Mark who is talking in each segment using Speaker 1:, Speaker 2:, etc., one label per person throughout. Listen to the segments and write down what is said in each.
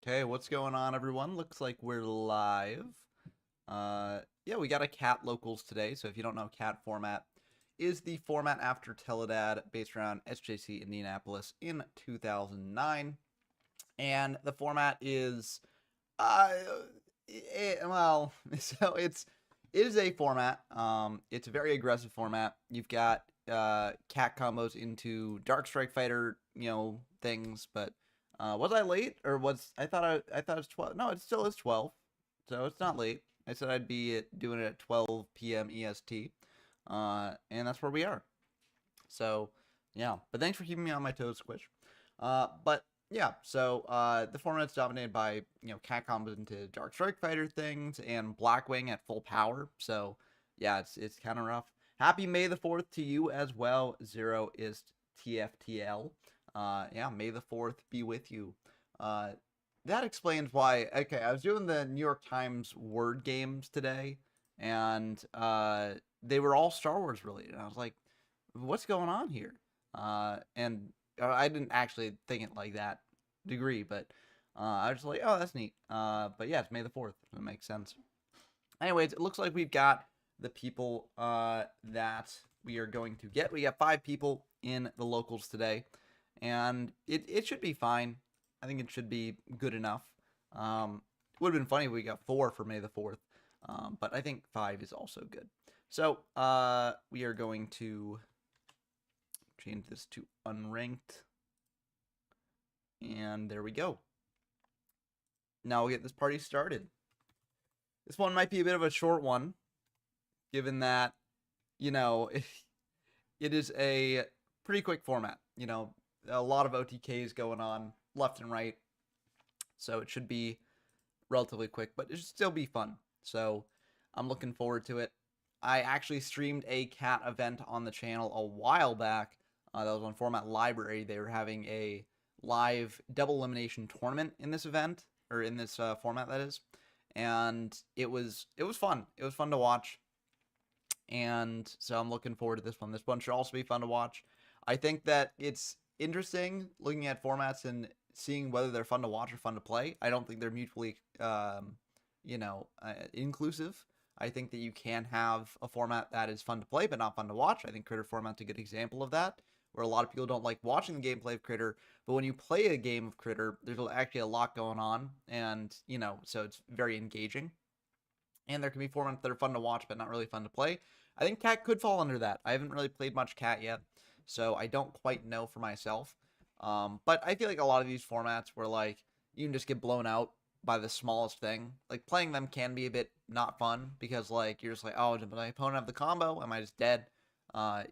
Speaker 1: Okay, what's going on, everyone? Looks like we're live. Yeah, we got a cat locals today. So if you don't know, cat format is the format after Teledad, based around SJC Indianapolis in 2009, and the format is, uh, well, so it is a format. It's a very aggressive format. You've got cat combos into Dark Strike Fighter, things, but was I late or was I thought it was 12? No, it still is 12. So it's not late. I said I'd be doing it at 12 p.m. EST. And that's where we are. So, yeah. But thanks for keeping me on my toes, Squish. But yeah, so the format's dominated by, cat combos into Dark Strike Fighter things and Blackwing at full power. So, yeah, it's kind of rough. Happy May the 4th to you as well. Zero is TFTL. Yeah, May the 4th be with you. That explains why. Okay, I was doing the New York Times word games today, and they were all Star Wars related. I was like, what's going on here? And I didn't actually think it like that degree, but I was just like, oh, that's neat. But yeah, it's May the 4th. It makes sense. Anyways, it looks like we've got the people that we are going to get. We got 5 people in the locals today, and it should be fine. I think it should be good enough. Would have been funny if we got 4 for May the 4th, but I think 5 is also good. So we are going to change this to unranked. And there we go. Now we'll get this party started. This one might be a bit of a short one, given that, it is a pretty quick format. A lot of OTKs going on left and right. So it should be relatively quick, but it should still be fun. So I'm looking forward to it. I actually streamed a cat event on the channel a while back. That was on Format Library. They were having a live double elimination tournament in this event, or in this format, that is. And it was fun. It was fun to watch. And so I'm looking forward to this one. This one should also be fun to watch. I think that it's interesting looking at formats and seeing whether they're fun to watch or fun to play. I don't think they're mutually, inclusive. I think that you can have a format that is fun to play but not fun to watch. I think Critter format's a good example of that, where a lot of people don't like watching the gameplay of Critter, but when you play a game of Critter, there's actually a lot going on, and, so it's very engaging. And there can be formats that are fun to watch but not really fun to play. I think Cat could fall under that. I haven't really played much Cat yet, so I don't quite know for myself. But I feel like a lot of these formats where, like, you can just get blown out by the smallest thing. Like, playing them can be a bit not fun because, like, you're just like, oh, did my opponent have the combo? Am I just dead?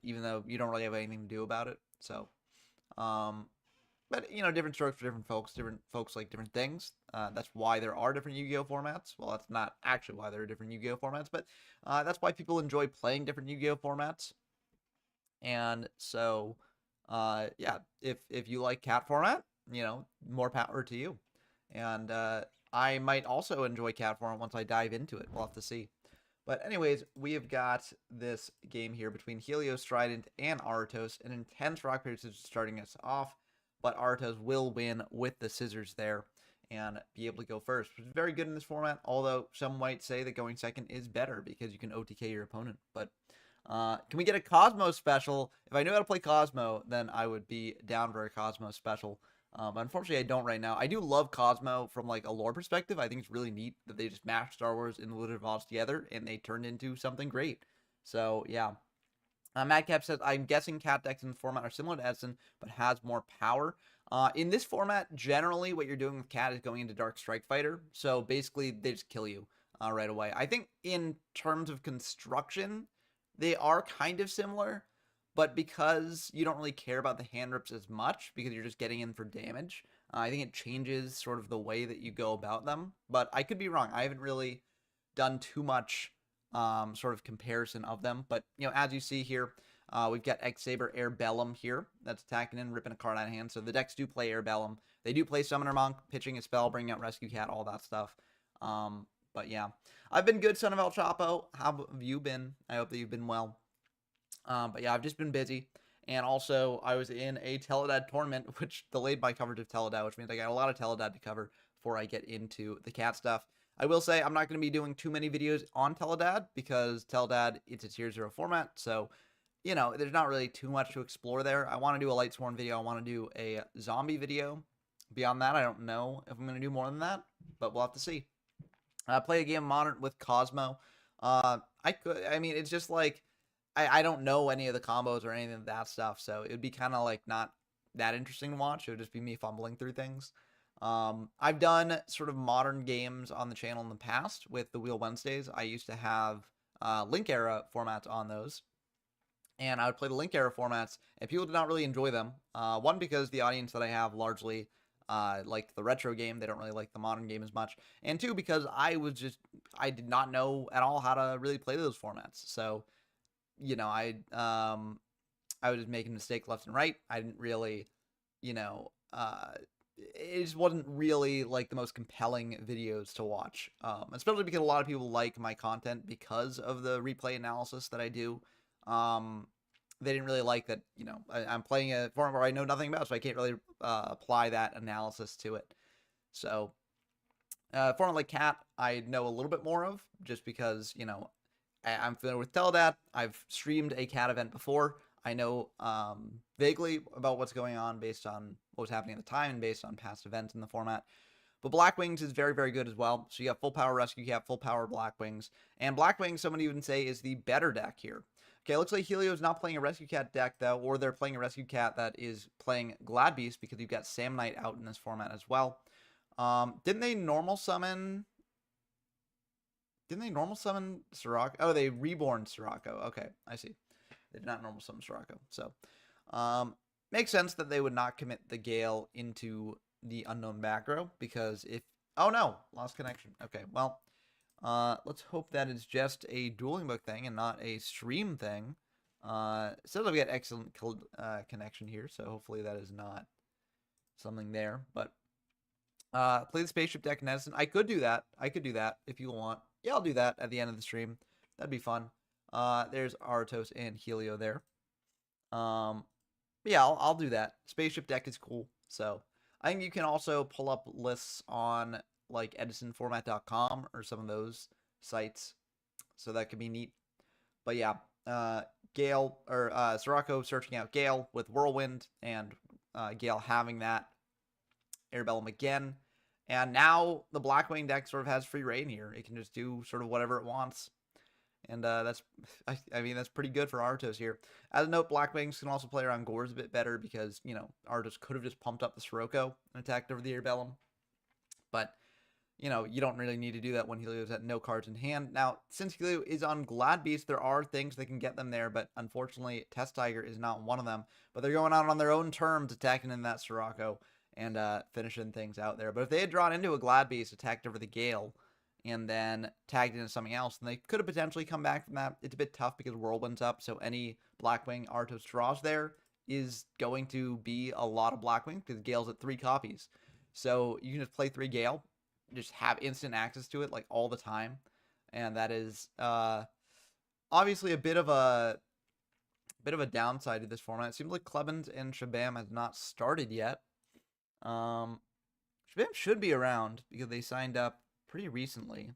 Speaker 1: Even though you don't really have anything to do about it. So, but, different strokes for different folks. Different folks like different things. That's why there are different Yu-Gi-Oh formats. Well, that's not actually why there are different Yu-Gi-Oh formats, but that's why people enjoy playing different Yu-Gi-Oh formats. And so, yeah, if you like cat format, more power to you. And I might also enjoy cat format once I dive into it. We'll have to see. But anyways, we have got this game here between Helios Trident and Aratos. An intense rock paper scissors starting us off, but Aratos will win with the scissors there and be able to go first, which is very good in this format, although some might say that going second is better because you can OTK your opponent. But can we get a Cosmo special? If I knew how to play Cosmo, then I would be down for a Cosmo special. But unfortunately, I don't right now. I do love Cosmo from, like, a lore perspective. I think it's really neat that they just mashed Star Wars and Wizard of Oz together, and they turned into something great. So, yeah. Madcap says, I'm guessing cat decks in this format are similar to Edson, but has more power. In this format, generally, what you're doing with cat is going into Dark Strike Fighter. So, basically, they just kill you right away. I think in terms of construction, they are kind of similar, but because you don't really care about the hand rips as much because you're just getting in for damage, I think it changes sort of the way that you go about them. But I could be wrong. I haven't really done too much sort of comparison of them. But, as you see here, we've got X-Saber Airbellum here that's attacking and ripping a card out of hand. So the decks do play Airbellum. They do play Summoner Monk, pitching a spell, bringing out Rescue Cat, all that stuff. But yeah, I've been good, Son of El Chapo. How have you been? I hope that you've been well. But yeah, I've just been busy. And also, I was in a Teledad tournament, which delayed my coverage of Teledad, which means I got a lot of Teledad to cover. before I get into the cat stuff. I will say I'm not going to be doing too many videos on Teledad because Teledad, it's a tier 0 format, so you know, there's not really too much to explore there. I want to do a Lightsworn video. I want to do a zombie video. Beyond that, I don't know if I'm going to do more than that, but we'll have to see. Play a game Modern with Cosmo. I mean, it's just like, I don't know any of the combos or anything of that stuff, so it would be kind of like not that interesting to watch. It would just be me fumbling through things. I've done sort of modern games on the channel in the past with the Wheel Wednesdays. I used to have Link Era formats on those, and I would play the Link Era formats, and people did not really enjoy them. One, because the audience that I have largely liked the retro game. They don't really like the modern game as much. And two, because I did not know at all how to really play those formats. So, you know, I was just making mistakes left and right. I didn't really, you know, it just wasn't really like the most compelling videos to watch, especially because a lot of people like my content because of the replay analysis that I do. They didn't really like that, you know, I'm playing a format where I know nothing about, so I can't really apply that analysis to it. So, format like Cat, I know a little bit more of, just because, you know, I'm familiar with Teledad. I've streamed a Cat event before. I know vaguely about what's going on based on what was happening at the time and based on past events in the format. But Black Wings is very, very good as well. So you have full power Rescue Cat, full power Black Wings. And Black Wings, someone even say, is the better deck here. Okay, looks like Helio is not playing a Rescue Cat deck, though, or they're playing a Rescue Cat that is playing Glad Beast, because you've got Sam Knight out in this format as well. Didn't they normal summon Sirocco? Oh, they reborn Sirocco. Okay, I see. They did not normal summon Sirocco. So, makes sense that they would not commit the Gale into the unknown back row, because if... Oh, no! Lost connection. Okay, well... let's hope that it's just a Dueling Book thing and not a stream thing. Still we got excellent connection here, so hopefully that is not something there. But play the spaceship deck in Edison. I could do that. I could do that if you want. Yeah, I'll do that at the end of the stream. That'd be fun. There's Artos and Helio there. Yeah, I'll do that. Spaceship deck is cool. So I think you can also pull up lists on like edisonformat.com or some of those sites, so that could be neat. But yeah, Gale or Sirocco searching out Gale with Whirlwind, and Gale having that Airbellum again, and now the Blackwing deck sort of has free reign here. It can just do sort of whatever it wants, and I mean that's pretty good for Artos here. As a note, Blackwings can also play around Gores a bit better, because, you know, Artos could have just pumped up the Sirocco and attacked over the Airbellum, but you know, you don't really need to do that when Helio's at no cards in hand. Now, since Helio is on Glad Beast, there are things that can get them there, but unfortunately, Test Tiger is not one of them. But they're going out on their own terms, attacking in that Sirocco and finishing things out there. But if they had drawn into a Glad Beast, attacked over the Gale, and then tagged into something else, then they could have potentially come back from that. It's a bit tough because Whirlwind's up, so any Blackwing Artos draws there is going to be a lot of Blackwing, because Gale's at 3 copies. So you can just play 3 Gale, just have instant access to it like all the time, and that is obviously a bit of a downside to this format. It seems like Klebans and Shabam has not started yet. Shabam should be around because they signed up pretty recently,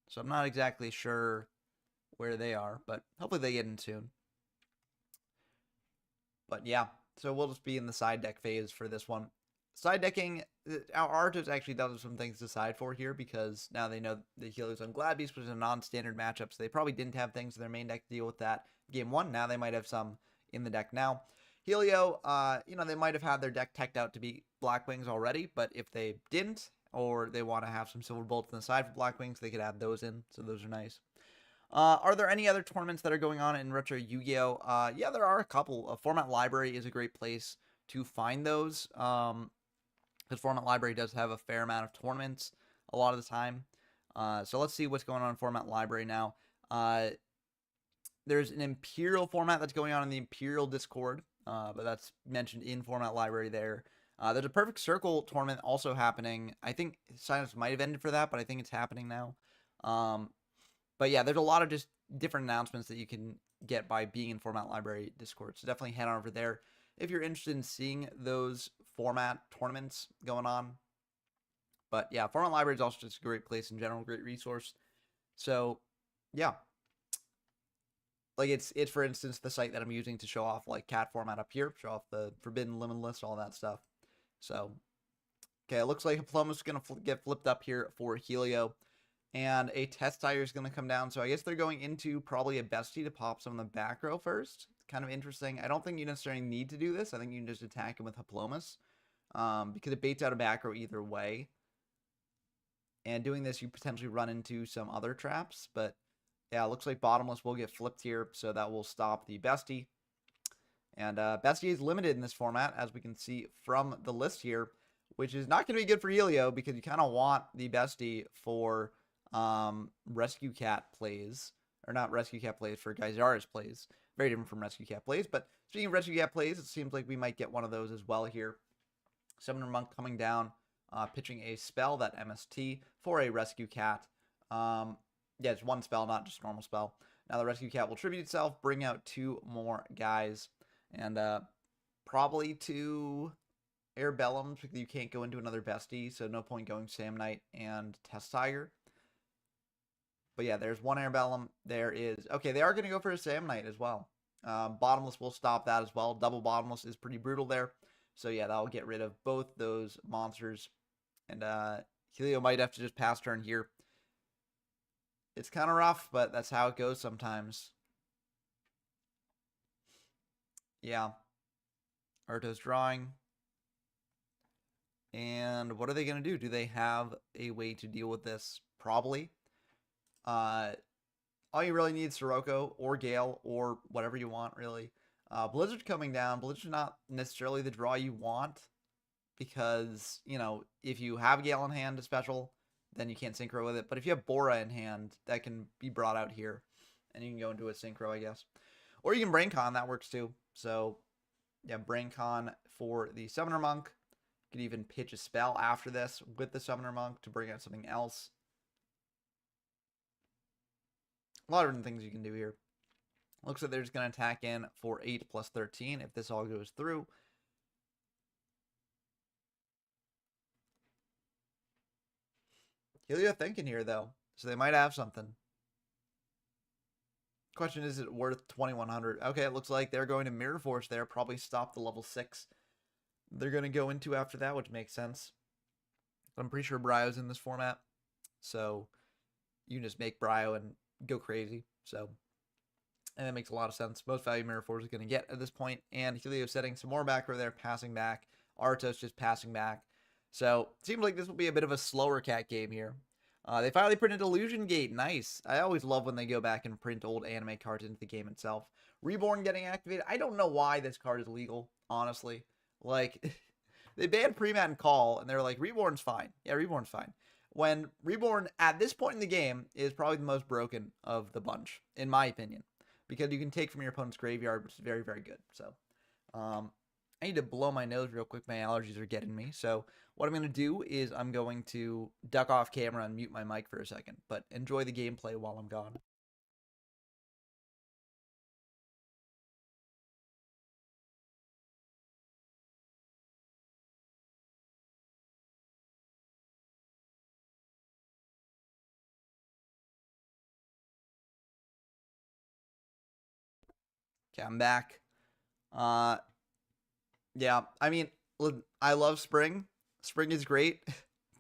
Speaker 1: so I'm not exactly sure where they are, but hopefully they get in soon. But yeah, so we'll just be in the side deck phase for this one. Side decking, our Artos actually does have some things to side for here, because now they know the Helio's on Glad Beast, which is a non-standard matchup, so they probably didn't have things in their main deck to deal with that game 1. Now they might have some in the deck now. Helio, you know, they might have had their deck teched out to beat Blackwings already, but if they didn't, or they want to have some Silver Bolts on the side for Blackwings, they could add those in, so those are nice. Are there any other tournaments that are going on in Retro Yu-Gi-Oh? Yeah, there are a couple. Format Library is a great place to find those. Because Format Library does have a fair amount of tournaments a lot of the time. So let's see what's going on in Format Library now. There's an Imperial format that's going on in the Imperial Discord, but that's mentioned in Format Library there. There's a Perfect Circle tournament also happening. I think signups might have ended for that, but I think it's happening now. But yeah, there's a lot of just different announcements that you can get by being in Format Library Discord. So definitely head on over there if you're interested in seeing those format tournaments going on. But yeah, format library is also just a great place in general, great resource. So yeah, like it's for instance the site that I'm using to show off like cat format up here, show off the forbidden limitless, all that stuff. So okay, it looks like Hiploma's gonna get flipped up here for Helio, and a test tire is gonna come down. So I guess they're going into probably a bestie to pop some of the back row first. It's kind of interesting. I don't think you necessarily need to do this. I think you can just attack him with Hiplomas, because it baits out a back row either way. And doing this, you potentially run into some other traps, but yeah, it looks like Bottomless will get flipped here, so that will stop the Bestie. And Bestie is limited in this format, as we can see from the list here, which is not going to be good for Helio, because you kind of want the Bestie for Rescue Cat plays. Or not Rescue Cat plays, for Geysaris plays. Very different from Rescue Cat plays, but speaking of Rescue Cat plays, it seems like we might get one of those as well here. Summoner Monk coming down, pitching a spell, that MST, for a Rescue Cat. Yeah, it's one spell, not just a normal spell. Now the Rescue Cat will tribute itself, bring out 2 more guys, and probably 2 Airbellums, because you can't go into another Bestie, so no point going Sam Knight and Test Tiger. But yeah, there's 1 Airbellum. There is... Okay, they are going to go for a Sam Knight as well. Bottomless will stop that as well. Double Bottomless is pretty brutal there. So yeah, that'll get rid of both those monsters. And Helio might have to just pass turn here. It's kind of rough, but that's how it goes sometimes. Yeah. Arto's drawing. And what are they going to do? Do they have a way to deal with this? Probably. All you really need is Sirocco or Gale or whatever you want, really. Blizzard coming down. Blizzard's not necessarily the draw you want, because, you know, if you have Gale in hand, a special, then you can't synchro with it. But if you have Bora in hand, that can be brought out here, and you can go into a synchro, I guess. Or you can Brain Con, that works too. So, yeah, Brain Con for the Summoner Monk. You can even pitch a spell after this with the Summoner Monk to bring out something else. A lot of different things you can do here. Looks like they're just going to attack in for 8 plus 13 if this all goes through. Helio thinking here, though, so they might have something. Question, is it worth 2100? Okay, it looks like they're going to Mirror Force there, probably stop the level 6 they're going to go into after that, which makes sense. I'm pretty sure Bryo's in this format, so you can just make Bryo and go crazy. So, and that makes a lot of sense. Most value Mirror Force is going to get at this point, and Helio setting some more back row there, passing back. Artos just passing back. So, it seems like this will be a bit of a slower cat game here. They finally printed Illusion Gate. Nice. I always love when they go back and print old anime cards into the game itself. Reborn getting activated. I don't know why this card is legal, honestly. Like, they banned Pre-Mat and Call, and they were like, Reborn's fine. Yeah, Reborn's fine. When Reborn, at this point in the game, is probably the most broken of the bunch, in my opinion. Because you can take from your opponent's graveyard, which is very, very good. So, I need to blow my nose real quick. My allergies are getting me. So, what I'm going to do is I'm going to duck off camera and mute my mic for a second. But enjoy the gameplay while I'm gone. Okay, I'm back. Yeah, I mean, I love spring. Spring is great,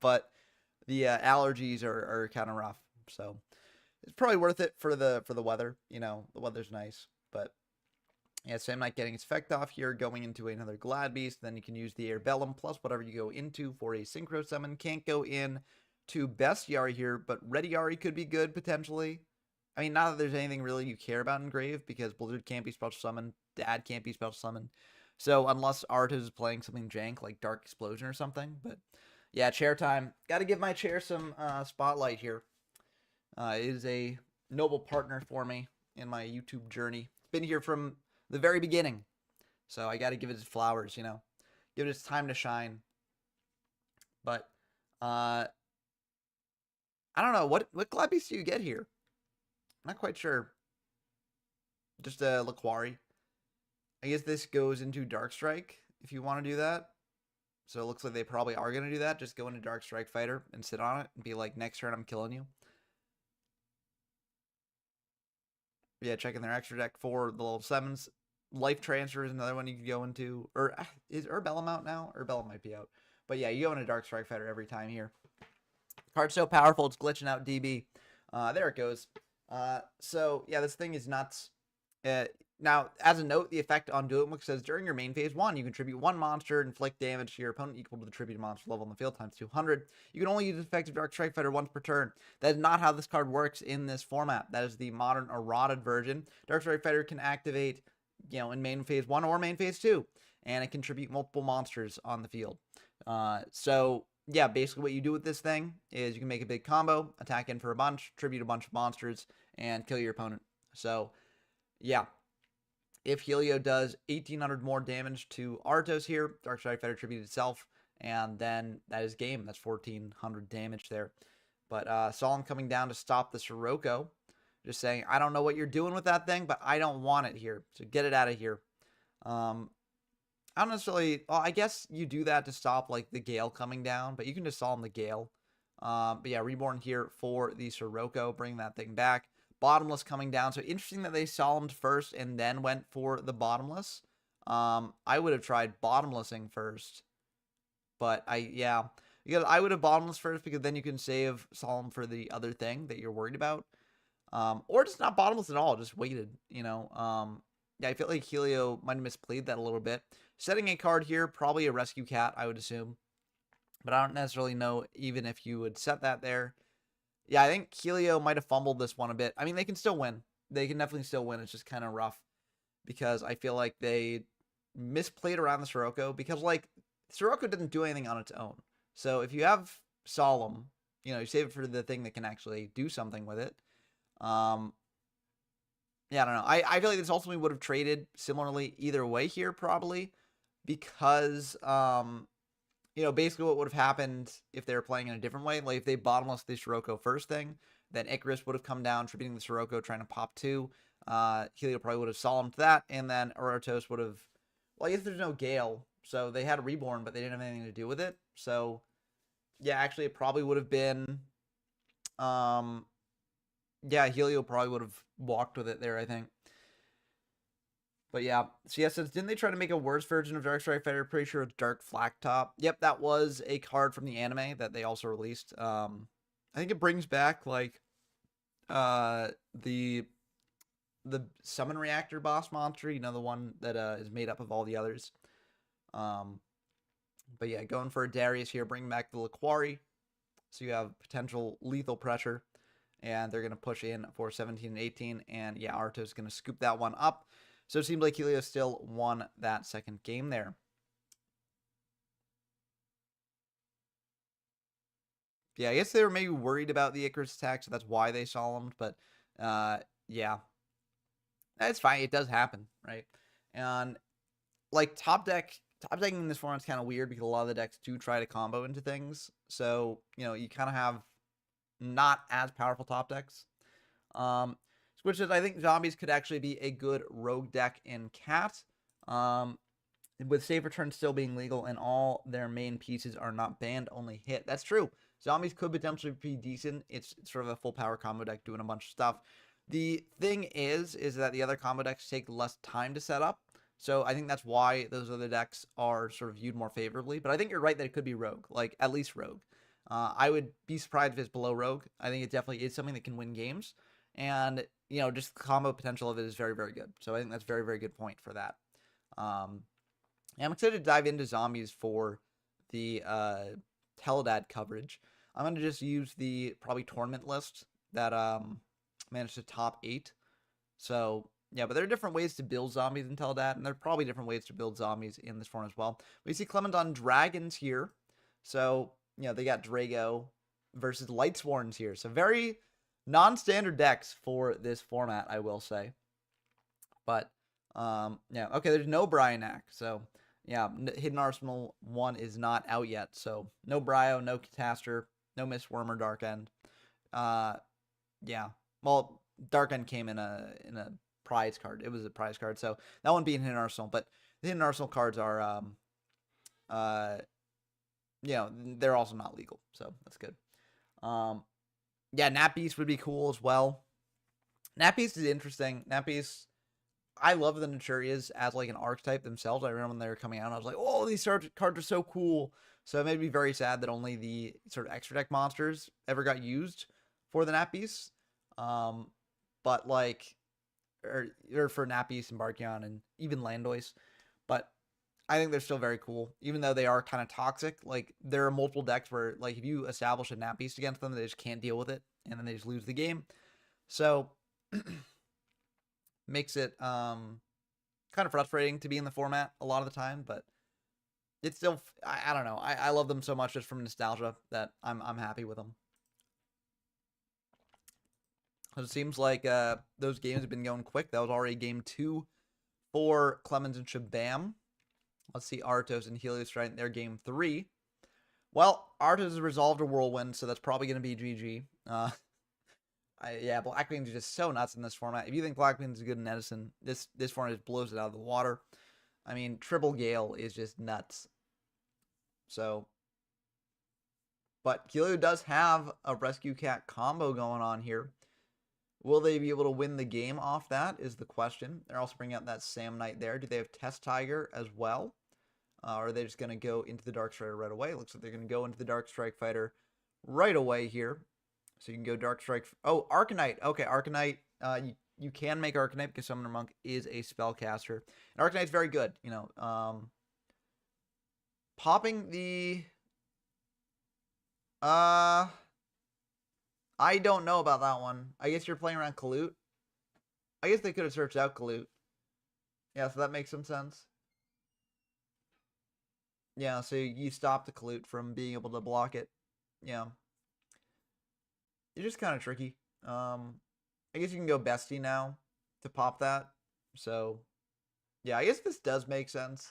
Speaker 1: but the allergies are kind of rough. So it's probably worth it for the weather. You know, the weather's nice, but yeah, Sam Knight getting his effect off here, going into another Glad Beast. Then you can use the Airbellum plus whatever you go into for a Synchro Summon. Can't go in to Bestiary here, but Readiari could be good potentially. I mean, not that there's anything really you care about in Grave, because Blizzard can't be special summoned, Dad can't be special summoned. So unless Artos is playing something jank like Dark Explosion or something. But yeah, chair time. Got to give my chair some spotlight here. It is a noble partner for me in my YouTube journey. It's been here from the very beginning. So I got to give it its flowers, you know. Give it its time to shine. But I don't know. What Glad Beast do you get here? I'm not quite sure. Just a Laquari. I guess this goes into Dark Strike if you want to do that. So it looks like they probably are going to do that. Just go into Dark Strike Fighter and sit on it and be like, next turn I'm killing you. Yeah, checking their extra deck for the level 7s. Life Transfer is another one you could go into. Or is Urbellum out now? Urbellum might be out. But yeah, you go into Dark Strike Fighter every time here. Card's so powerful, it's glitching out DB. There it goes. So yeah, this thing is nuts. Now, as a note, the effect on Duelbook says during your main phase 1, you contribute 1 monster, inflict damage to your opponent equal to the tribute monster level on the field times 200. You can only use effective Dark Strike Fighter once per turn. That is not how this card works in this format. That is the modern eroded version. Dark Strike Fighter can activate, in main phase 1 or main phase 2, and it contribute multiple monsters on the field. So yeah, basically what you do with this thing is you can make a big combo, attack in for a bunch, tribute a bunch of monsters, and kill your opponent. So yeah. If Helio does 1,800 more damage to Artos here, Dark Strike Fighter tribute itself, and then that is game. That's 1,400 damage there. But Solemn coming down to stop the Sirocco. Just saying, I don't know what you're doing with that thing, but I don't want it here. So get it out of here. I don't necessarily... Well, I guess you do that to stop, like, the Gale coming down, but you can just Solemn the Gale. But yeah, Reborn here for the Sirocco, bring that thing back. Bottomless coming down. So interesting that they solemned first and then went for the bottomless. I would have tried bottomlessing first. But because I would have bottomless first because then you can save solemn for the other thing that you're worried about. Or just not bottomless at all, just waited, Yeah, I feel like Helio might have misplayed that a little bit. Setting a card here, probably a Rescue Cat, I would assume. But I don't necessarily know even if you would set that there. Yeah, I think Helio might have fumbled this one a bit. I mean, they can still win. They can definitely still win. It's just kind of rough because I feel like they misplayed around the Sirocco because, like, Sirocco didn't do anything on its own. So if you have Solemn, you save it for the thing that can actually do something with it. Yeah, I don't know. I feel like this ultimately would have traded similarly either way here, probably, because basically what would have happened if they were playing in a different way, like if they bottomless the Sirocco first thing, then Icarus would have come down, tributing the Sirocco, trying to pop 2. Helio probably would have solemned that, and then Aratos would have... Well, I guess there's no Gale, so they had a Reborn, but they didn't have anything to do with it. So, yeah, actually, it probably would have been... yeah, Helio probably would have walked with it there, I think. But yeah, so yeah, since didn't they try to make a worse version of Dark Strike Fighter? Pretty sure it's Dark Flak Top. Yep, that was a card from the anime that they also released. I think it brings back like the Summon Reactor boss monster, the one that is made up of all the others. But yeah, going for a Darius here, bringing back the Laquari. So you have potential lethal pressure. And they're going to push in for 17 and 18. And yeah, Arto's going to scoop that one up. So it seems like Helio still won that second game there. Yeah, I guess they were maybe worried about the Icarus attack, so that's why they solemned. But yeah, that's fine. It does happen, right? And like top decking in this format is kind of weird because a lot of the decks do try to combo into things. So you kind of have not as powerful top decks. Which is, I think Zombies could actually be a good rogue deck in Cat. With Save Return still being legal and all their main pieces are not banned, only hit. That's true. Zombies could potentially be decent. It's sort of a full power combo deck doing a bunch of stuff. The thing is that the other combo decks take less time to set up. So I think that's why those other decks are sort of viewed more favorably. But I think you're right that it could be Rogue, like at least Rogue. I would be surprised if it's below Rogue. I think it definitely is something that can win games. And, just the combo potential of it is very, very good. So I think that's a very, very good point for that. I'm excited to dive into Zombies for the Teledad coverage. I'm going to just use the probably tournament list that managed to top 8. So, yeah, but there are different ways to build Zombies in Teledad, and there are probably different ways to build Zombies in this form as well. We see Clementon Dragons here. So, they got Drago versus Lightsworns here. So, very non-standard decks for this format, I will say. But, yeah, okay, there's no Brionac. So, yeah, Hidden Arsenal 1 is not out yet. So, no Brio, no Catastor, no Mistworm or Dark End. Yeah, well, Dark End came in a prize card. It was a prize card, so that wouldn't be in Hidden Arsenal. But the Hidden Arsenal cards are they're also not legal, so that's good. Yeah, Nat Beast would be cool as well. Nat Beast is interesting. Nat Beast, I love the Naturias as like an archetype themselves. I remember when they were coming out, I was like, oh, these cards are so cool. So it made me very sad that only the sort of extra deck monsters ever got used for the Nat Beast. But like, or for Nat Beast and Barkion and even Landois. But I think they're still very cool, even though they are kind of toxic. Like, there are multiple decks where, like, if you establish a Nat Beast against them, they just can't deal with it, and then they just lose the game. So, makes it kind of frustrating to be in the format a lot of the time, but it's still, I don't know. I love them so much just from nostalgia that I'm happy with them. It seems like those games have been going quick. That was already game 2 for Clemens and Shabam. Let's see Artos and Helios right in their game 3. Well, Artos has resolved a Whirlwind, so that's probably going to be GG. Yeah, Blackwings are just so nuts in this format. If you think Blackwings is good in Edison, this format just blows it out of the water. I mean, Triple Gale is just nuts. So, but Helio does have a Rescue Cat combo going on here. Will they be able to win the game off that is the question. They're also bringing out that Sam Knight there. Do they have Test Tiger as well? Or are they just going to go into the Dark Strider right away? Looks like they're going to go into the Dark Strike Fighter right away here. So you can go Dark Strike. Oh, Arcanite. Okay, Arcanite. You can make Arcanite because Summoner Monk is a spellcaster. And Arcanite's very good. Popping the... I don't know about that one. I guess you're playing around Kalut. I guess they could have searched out Kalut. Yeah, so that makes some sense. Yeah, so you stop the Kalut from being able to block it. Yeah. It's just kind of tricky. I guess you can go Bestie now to pop that. So, yeah, I guess this does make sense.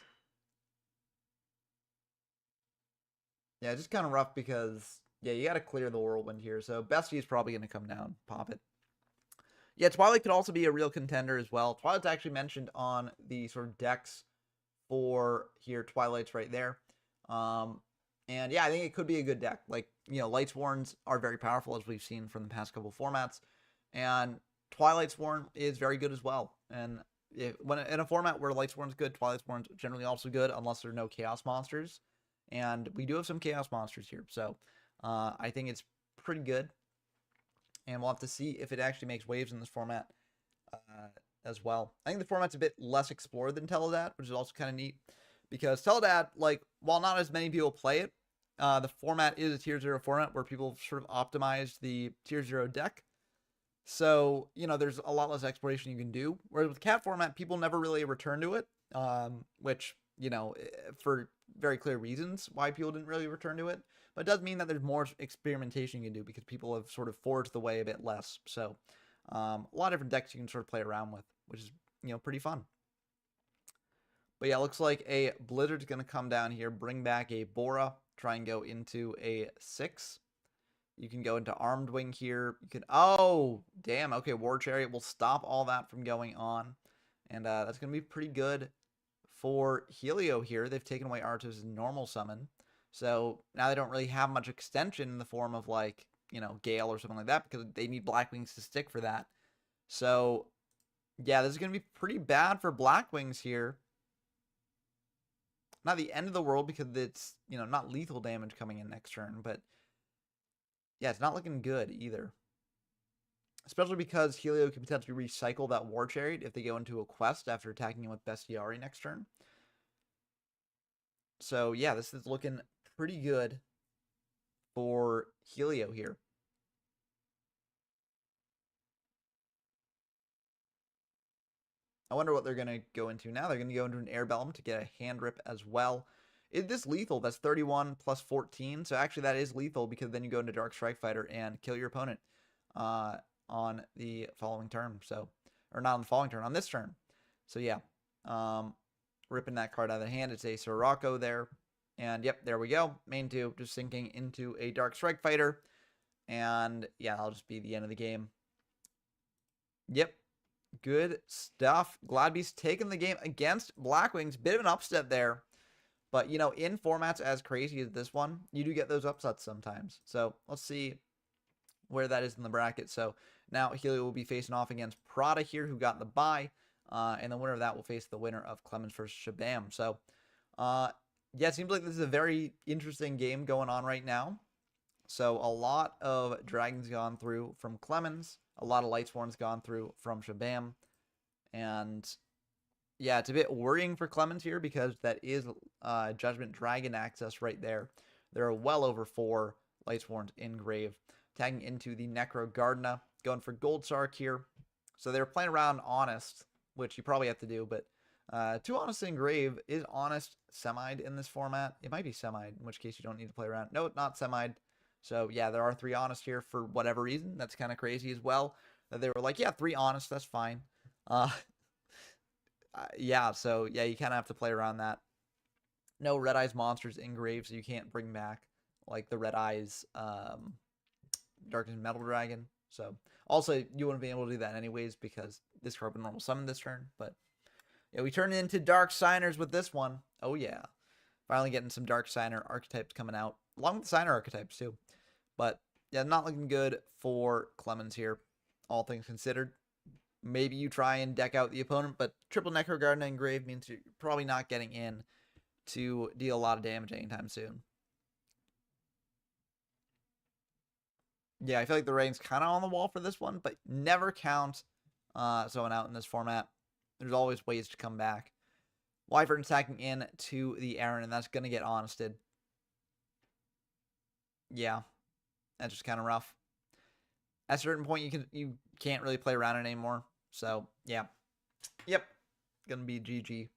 Speaker 1: Yeah, it's just kind of rough because... Yeah, you got to clear the Whirlwind here. So Bestie is probably going to come down, pop it. Yeah, Twilight could also be a real contender as well. Twilight's actually mentioned on the sort of decks for here. Twilight's right there. And yeah, I think it could be a good deck. Like, Lightsworns are very powerful, as we've seen from the past couple of formats. And Twilightsworn is very good as well. And when in a format where Lightsworn's good, Twilightsworn's generally also good, unless there are no Chaos Monsters. And we do have some Chaos Monsters here. So I think it's pretty good. And we'll have to see if it actually makes waves in this format as well. I think the format's a bit less explored than Teledad, which is also kind of neat. Because Teledad, like, while not as many people play it, the format is a tier 0 format where people sort of optimize the tier 0 deck. So, there's a lot less exploration you can do. Whereas with Cat format, people never really return to it, which, for very clear reasons why people didn't really return to it. But it does mean that there's more experimentation you can do because people have sort of forged the way a bit less. So, a lot of different decks you can sort of play around with, which is, pretty fun. But yeah, looks like a Blizzard's going to come down here, bring back a Bora, try and go into a 6. You can go into Armed Wing here. You can, oh, damn, okay, War Chariot will stop all that from going on. And that's going to be pretty good for Helio here. They've taken away Artos' normal summon. So now they don't really have much extension in the form of, like, Gale or something like that because they need Blackwings to stick for that. So, yeah, this is going to be pretty bad for Blackwings here. Not the end of the world because it's, not lethal damage coming in next turn, but yeah, it's not looking good either. Especially because Helio can potentially recycle that War Chariot if they go into a quest after attacking him with Bestiari next turn. So, yeah, this is looking pretty good for Helio here. I wonder what they're going to go into now. They're going to go into an Air Bellum to get a Hand Rip as well. Is this lethal? That's 31 plus 14. So actually that is lethal because then you go into Dark Strike Fighter and kill your opponent on the following turn. So, or not on the following turn, on this turn. So yeah, ripping that card out of the hand. It's a Sirocco there. And yep, there we go. Main 2 just sinking into a Dark Strike Fighter. And yeah, that'll just be the end of the game. Yep. Good stuff. Gladbeast taking the game against Blackwings. Bit of an upset there. But, you know, in formats as crazy as this one, you do get those upsets sometimes. So let's see where that is in the bracket. So now Helio will be facing off against Prada here, who got the bye. And the winner of that will face the winner of Clemens versus Shabam. So, yeah, it seems like this is a very interesting game going on right now. So a lot of Dragons gone through from Clemens. A lot of Lightsworn's gone through from Shabam. And yeah, it's a bit worrying for Clemens here because that is Judgment Dragon access right there. There are well over 4 Lightsworns in grave. Tagging into the Necro Gardna, going for Gold Shark here. So they're playing around Honest, which you probably have to do, but 2 Honest in grave. Is Honest semi'd in this format? It might be semi'd, in which case you don't need to play around. No, not semi'd. So yeah, there are 3 Honest here for whatever reason. That's kind of crazy as well. That they were like, yeah, 3 Honest, that's fine. Yeah, so yeah, you kind of have to play around that. No Red Eyes monsters in grave, so you can't bring back like the Red Eyes Darkness Metal Dragon. So also you wouldn't be able to do that anyways because this card would normal summon this turn. But yeah, we turn into Dark Signers with this one. Oh yeah, finally getting some Dark Signer archetypes coming out along with the Signer archetypes too. But yeah, not looking good for Clemens here, all things considered. Maybe you try and deck out the opponent, but triple Necro Gardna engraved means you're probably not getting in to deal a lot of damage anytime soon. Yeah, I feel like the rating's kind of on the wall for this one, but never count someone out in this format. There's always ways to come back. Wyvern attacking in to the Aaron, and that's going to get honested. Yeah, that's just kind of rough. At a certain point, you can't really play around it anymore. So, yeah. Yep. Gonna be GG.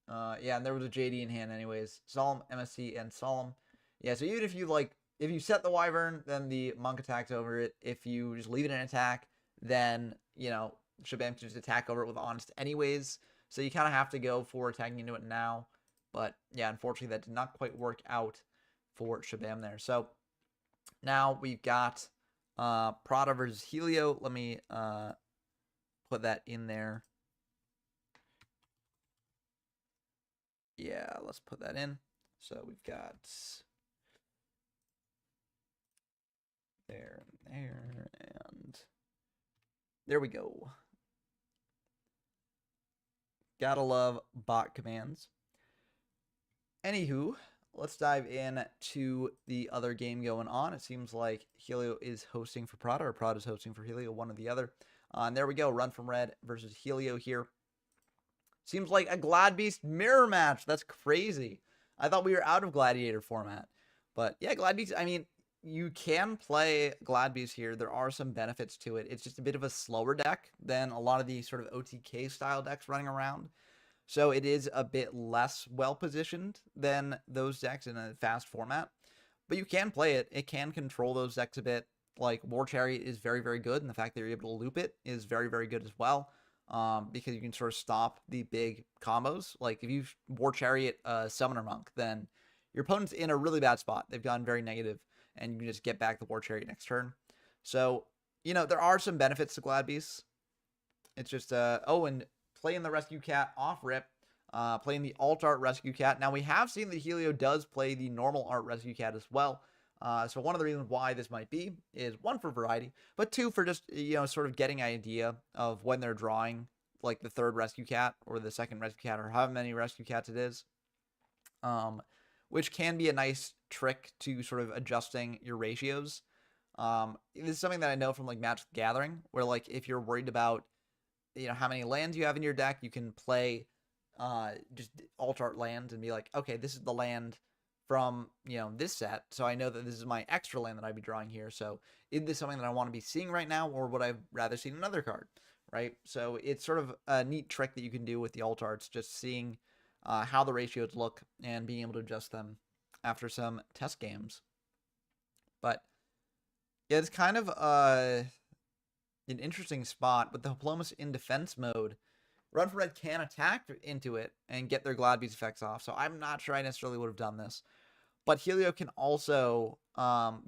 Speaker 1: Yeah, and there was a JD in hand anyways. Solemn, MSC, and Solemn. Yeah, so even if you set the Wyvern, then the Monk attacks over it. If you just leave it in attack, then, you know, Shabam can just attack over it with Honest anyways. So you kind of have to go for attacking into it now. But, yeah, unfortunately, that did not quite work out for Shabam there. So, now we've got Prada versus Helio. Let me put that in there. Yeah, let's put that in. So we've got there, and there we go. Gotta love bot commands. Anywho, let's dive in to the other game going on. It seems like Helio is hosting for Prada, or Prada is hosting for Helio, one or the other. And there we go, Run from Red versus Helio here. Seems like a Gladbeast mirror match. That's crazy. I thought we were out of Gladiator format. But yeah, Gladbeast, I mean, you can play Gladbeast here. There are some benefits to it. It's just a bit of a slower deck than a lot of the sort of OTK style decks running around. So it is a bit less well-positioned than those decks in a fast format. But you can play it. It can control those decks a bit. Like, War Chariot is very, very good, and the fact that you're able to loop it is very, very good as well. Because you can sort of stop the big combos. Like, if you War Chariot Summoner Monk, then your opponent's in a really bad spot. They've gone very negative, and you can just get back the War Chariot next turn. So, you know, there are some benefits to Gladbeast. It's just, oh, and playing the Rescue Cat off rip, playing the Alt Art Rescue Cat. Now, we have seen that Helio does play the normal Art Rescue Cat as well. So one of the reasons why this might be is, one, for variety, but two, for just, you know, sort of getting an idea of when they're drawing, like, the third Rescue Cat or the second Rescue Cat or however many Rescue Cats it is, which can be a nice trick to sort of adjusting your ratios. This is something that I know from, like, Magic the Gathering, where, like, if you're worried about, you know, how many lands you have in your deck, you can play just Alt Art lands and be like, okay, this is the land from, you know, this set, so I know that this is my extra land that I'd be drawing here. So is this something that I want to be seeing right now, or would I rather see another card, right? So it's sort of a neat trick that you can do with the Alt Arts, just seeing how the ratios look and being able to adjust them after some test games. But yeah, it's kind of an interesting spot with the Hiplomas in defense mode. Run for Red can attack into it and get their Gladbeast effects off, so I'm not sure I necessarily would have done this. But Helio can also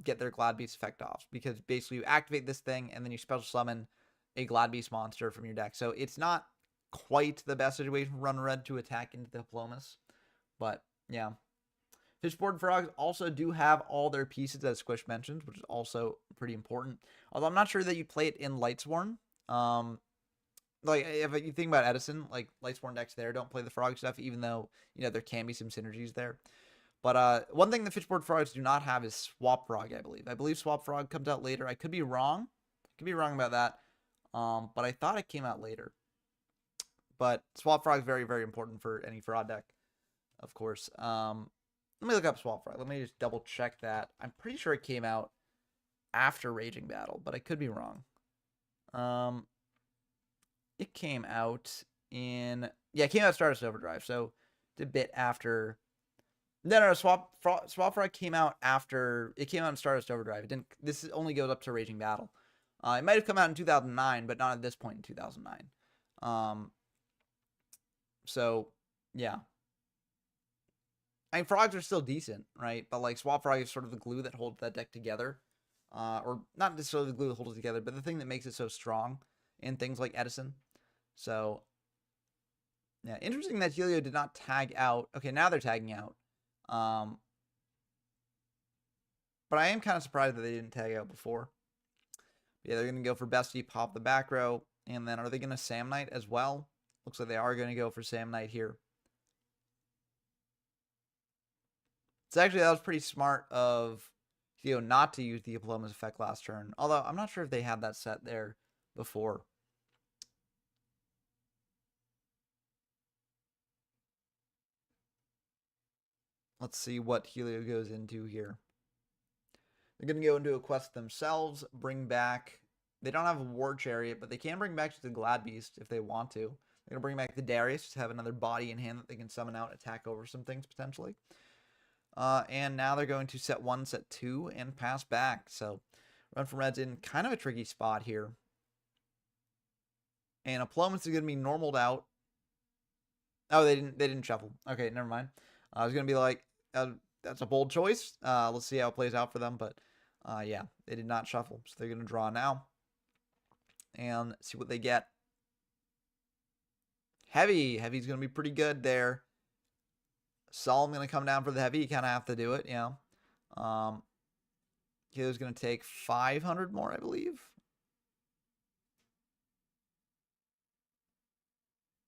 Speaker 1: get their Gladbeast effect off, because basically you activate this thing and then you special summon a Gladbeast monster from your deck. So it's not quite the best situation for Run Red to attack into the Diplomas. But yeah, Fishboard frogs also do have all their pieces, as Squish mentioned, which is also pretty important. Although I'm not sure that you play it in Lightsworn. Like if you think about Edison, like Lightsworn decks there don't play the frog stuff, even though there can be some synergies there. But one thing the Fishboard frogs do not have is Swap Frog, I believe. I believe Swap Frog comes out later. I could be wrong. About that. But I thought it came out later. But Swap Frog is very, very important for any fraud deck, of course. Let me look up Swap Frog. Let me just double check that. I'm pretty sure it came out after Raging Battle, but I could be wrong. It came out in... Yeah, it came out Stardust Overdrive, so it's a bit after... No, Swap Frog came out after... It came out in Stardust Overdrive. It didn't. This only goes up to Raging Battle. It might have come out in 2009, but not at this point in 2009. So, yeah. I mean, frogs are still decent, right? But, like, Swap Frog is sort of the glue that holds that deck together. Or not necessarily the glue that holds it together, but the thing that makes it so strong in things like Edison. So, yeah. Interesting that Helio did not tag out. Okay, now they're tagging out. But I am kind of surprised that they didn't tag out before. Yeah, they're going to go for Bestie, pop the back row. And then are they going to Sam Knight as well? Looks like they are going to go for Sam Knight here. So actually, that was pretty smart of not to use the Diploma's effect last turn. Although, I'm not sure if they had that set there before. Let's see what Helio goes into here. They're going to go into a quest themselves, bring back... They don't have a War Chariot, but they can bring back the Glad Beast if they want to. They're going to bring back the Darius to have another body in hand that they can summon out, attack over some things potentially. And now they're going to set 1, set 2, and pass back. So Run from Red's in kind of a tricky spot here. And Aplomas is going to be normaled out. Oh, they didn't shuffle. Okay, never mind. I was going to be like, that's a bold choice. Let's see how it plays out for them. But yeah, they did not shuffle. So they're going to draw now. And see what they get. Heavy. Heavy's going to be pretty good there. Solemn going to come down for the heavy. You kind of have to do it, Helio's going to take 500 more, I believe.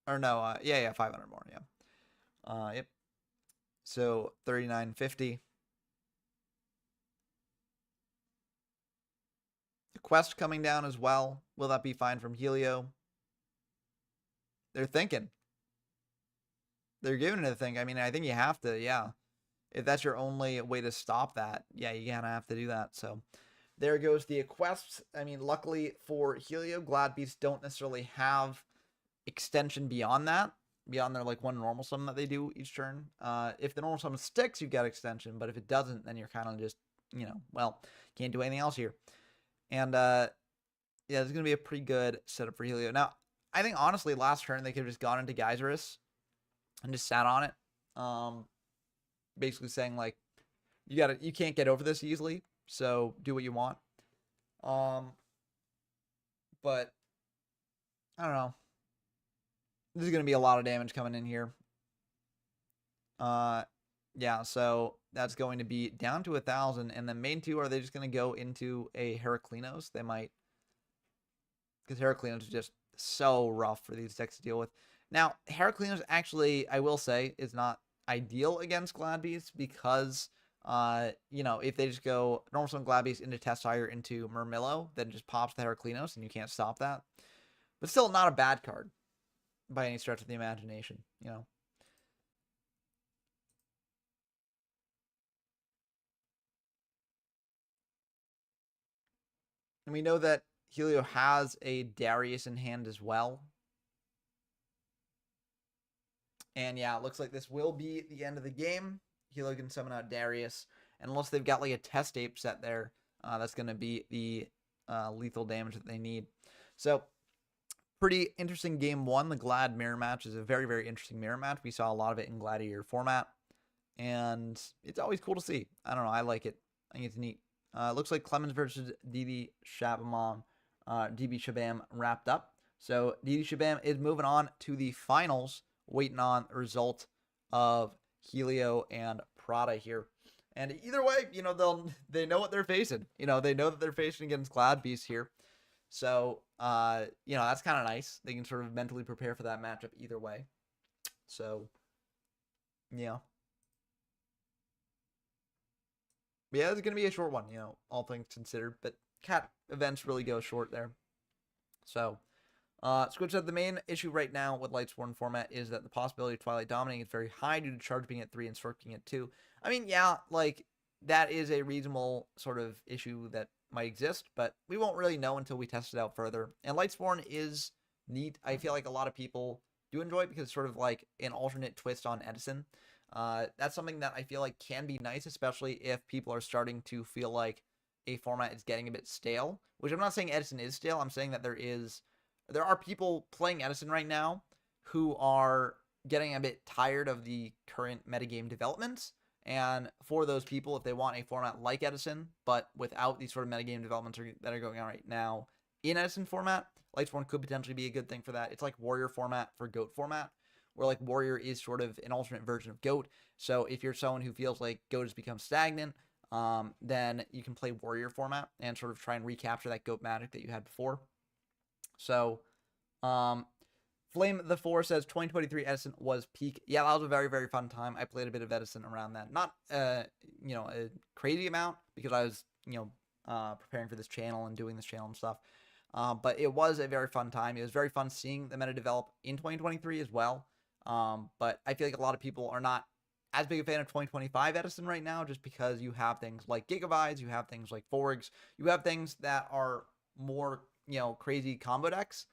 Speaker 1: Or no, yeah, 500 more, yeah. Yep. So 3950. The quest coming down as well. Will that be fine from Helio? They're thinking. They're giving it a think. I mean, I think you have to, yeah. If that's your only way to stop that, yeah, you kind of have to do that. So there goes the quests. I mean, luckily for Helio, Glad Beasts don't necessarily have extension beyond that. Beyond their like one normal summon that they do each turn. If the normal summon sticks, you get extension. But if it doesn't, then you're kind of just, well, can't do anything else here. And yeah, it's going to be a pretty good setup for Helio. Now, I think honestly, last turn they could have just gone into Geyserus and just sat on it. Basically saying like, you can't get over this easily, so do what you want. But I don't know. This is going to be a lot of damage coming in here. Yeah, so that's going to be down to 1,000. And then main two, are they just going to go into a Heraclinos? They might. Because Heraclinos is just so rough for these decks to deal with. Now, Heraclinos actually, I will say, is not ideal against Glad Beasts because, if they just go normal summon Glad Beasts into Testire into Murmillo, then just pops the Heraclinos and you can't stop that. But still not a bad card by any stretch of the imagination, And we know that Helio has a Darius in hand as well. And yeah, it looks like this will be the end of the game. Helio can summon out Darius. And unless they've got like a test ape set there, that's going to be the lethal damage that they need. So, pretty interesting game one. The Glad mirror match is a very, very interesting mirror match. We saw a lot of it in Gladiator format. And it's always cool to see. I don't know. I like it. I think it's neat. It looks like Clemens versus DB Shabam wrapped up. So DB Shabam is moving on to the finals, waiting on the result of Helio and Prada here. And either way, they know what they're facing. They know that they're facing against Glad Beast here. So, that's kind of nice. They can sort of mentally prepare for that matchup either way. So, yeah. But yeah, it's going to be a short one, all things considered. But cat events really go short there. So, Squid said the main issue right now with Lightsworn format is that the possibility of Twilight dominating is very high due to Charge being at 3 and Stork being at 2. I mean, yeah, like, that is a reasonable sort of issue that might exist, but we won't really know until we test it out further. And Lightsworn is neat. I feel like a lot of people do enjoy it because it's sort of like an alternate twist on Edison. That's something that I feel like can be nice, especially if people are starting to feel like a format is getting a bit stale, which I'm not saying Edison is stale. I'm saying that there are people playing Edison right now who are getting a bit tired of the current metagame developments. And for those people, if they want a format like Edison, but without these sort of metagame developments that are going on right now in Edison format, Lightsworn could potentially be a good thing for that. It's like Warrior format for GOAT format, where like Warrior is sort of an alternate version of GOAT. So if you're someone who feels like GOAT has become stagnant, then you can play Warrior format and sort of try and recapture that GOAT magic that you had before. So, Flame the 4 says 2023 Edison was peak. Yeah, that was a very, very fun time. I played a bit of Edison around that. Not, a crazy amount because I was, preparing for this channel and doing this channel and stuff. But it was a very fun time. It was very fun seeing the meta develop in 2023 as well. But I feel like a lot of people are not as big a fan of 2025 Edison right now just because you have things like Gigavides, you have things like Forgs, you have things that are more, crazy combo decks.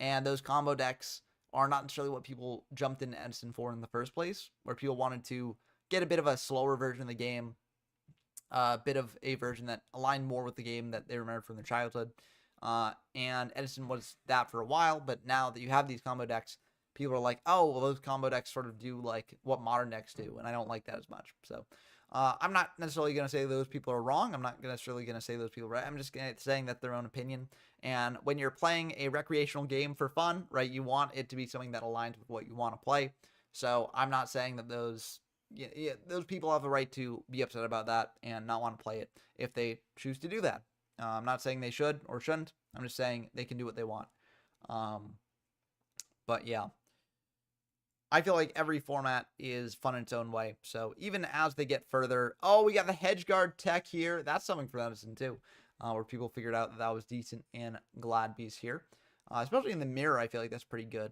Speaker 1: And those combo decks are not necessarily what people jumped into Edison for in the first place, where people wanted to get a bit of a slower version of the game, a bit of a version that aligned more with the game that they remembered from their childhood. And Edison was that for a while, but now that you have these combo decks, people are like, oh, well, those combo decks sort of do like what modern decks do, and I don't like that as much. So I'm not necessarily going to say those people are wrong. I'm not necessarily going to say those people are right. I'm just saying that their own opinion. And when you're playing a recreational game for fun, right, you want it to be something that aligns with what you want to play. So I'm not saying that those people have the right to be upset about that and not want to play it if they choose to do that. I'm not saying they should or shouldn't. I'm just saying they can do what they want. But yeah. I feel like every format is fun in its own way. So even as they get further, we got the Hedgeguard tech here. That's something for Edison too, where people figured out that was decent in Glad Beast here. Especially in the mirror, I feel like that's pretty good.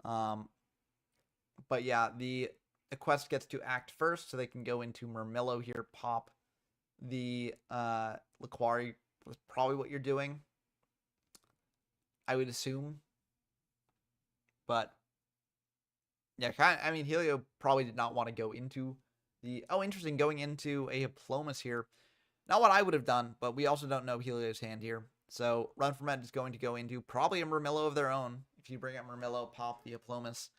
Speaker 1: But yeah, the quest gets to act first, so they can go into Murmillo here, pop the Laquari was probably what you're doing, I would assume. But yeah, Helio probably did not want to go into the... Oh, interesting, going into a Hiplomas here. Not what I would have done, but we also don't know Helio's hand here. So Run for Med is going to go into probably a Murmillo of their own. If you bring up Murmillo, pop the Hiplomas,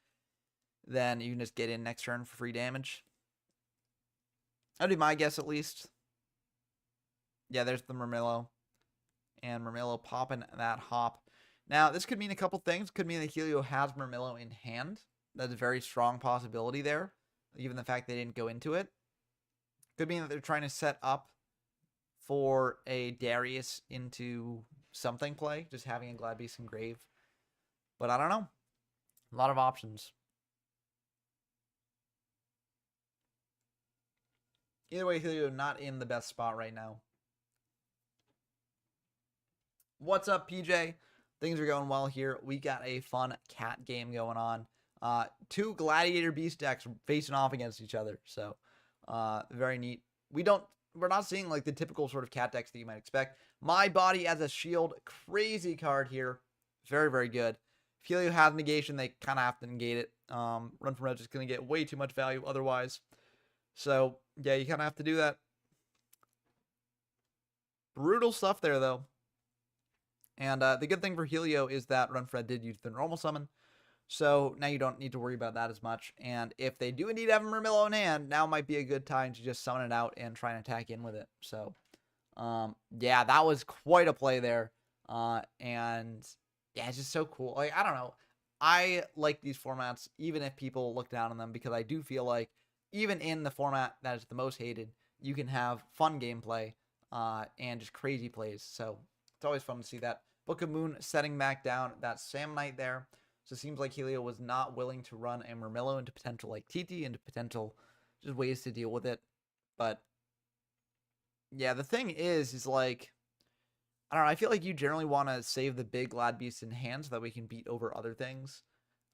Speaker 1: then you can just get in next turn for free damage. That would be my guess, at least. Yeah, there's the Murmillo. And Murmillo popping that hop. Now, this could mean a couple things. Could mean that Helio has Murmillo in hand. That's a very strong possibility there, given the fact they didn't go into it. Could mean that they're trying to set up for a Darius into something play, just having a Glad Beast Engrave. But I don't know. A lot of options. Either way, Helio not in the best spot right now. What's up, PJ? Things are going well here. We got a fun cat game going on. Two Gladiator Beast decks facing off against each other. So, very neat. We're not seeing like the typical sort of cat decks that you might expect. My Body as a Shield, crazy card here. Very, very good. If Helio has negation, they kind of have to negate it. Run for Red is going to get way too much value otherwise. So, yeah, you kind of have to do that. Brutal stuff there, though. And the good thing for Helio is that Run for Red did use the normal summon. So now you don't need to worry about that as much. And if they do indeed have a Murmillo in hand, now might be a good time to just summon it out and try and attack in with it. So, yeah, that was quite a play there. And yeah, it's just so cool. Like, I don't know. I like these formats, even if people look down on them, because I do feel like even in the format that is the most hated, you can have fun gameplay and just crazy plays. So it's always fun to see that. Book of Moon setting back down that Sam Knight there. So it seems like Helio was not willing to run a Murmillo into potential like TT, into potential just ways to deal with it. But yeah, the thing is like, I don't know, I feel like you generally want to save the big Glad Beast in hand so that we can beat over other things.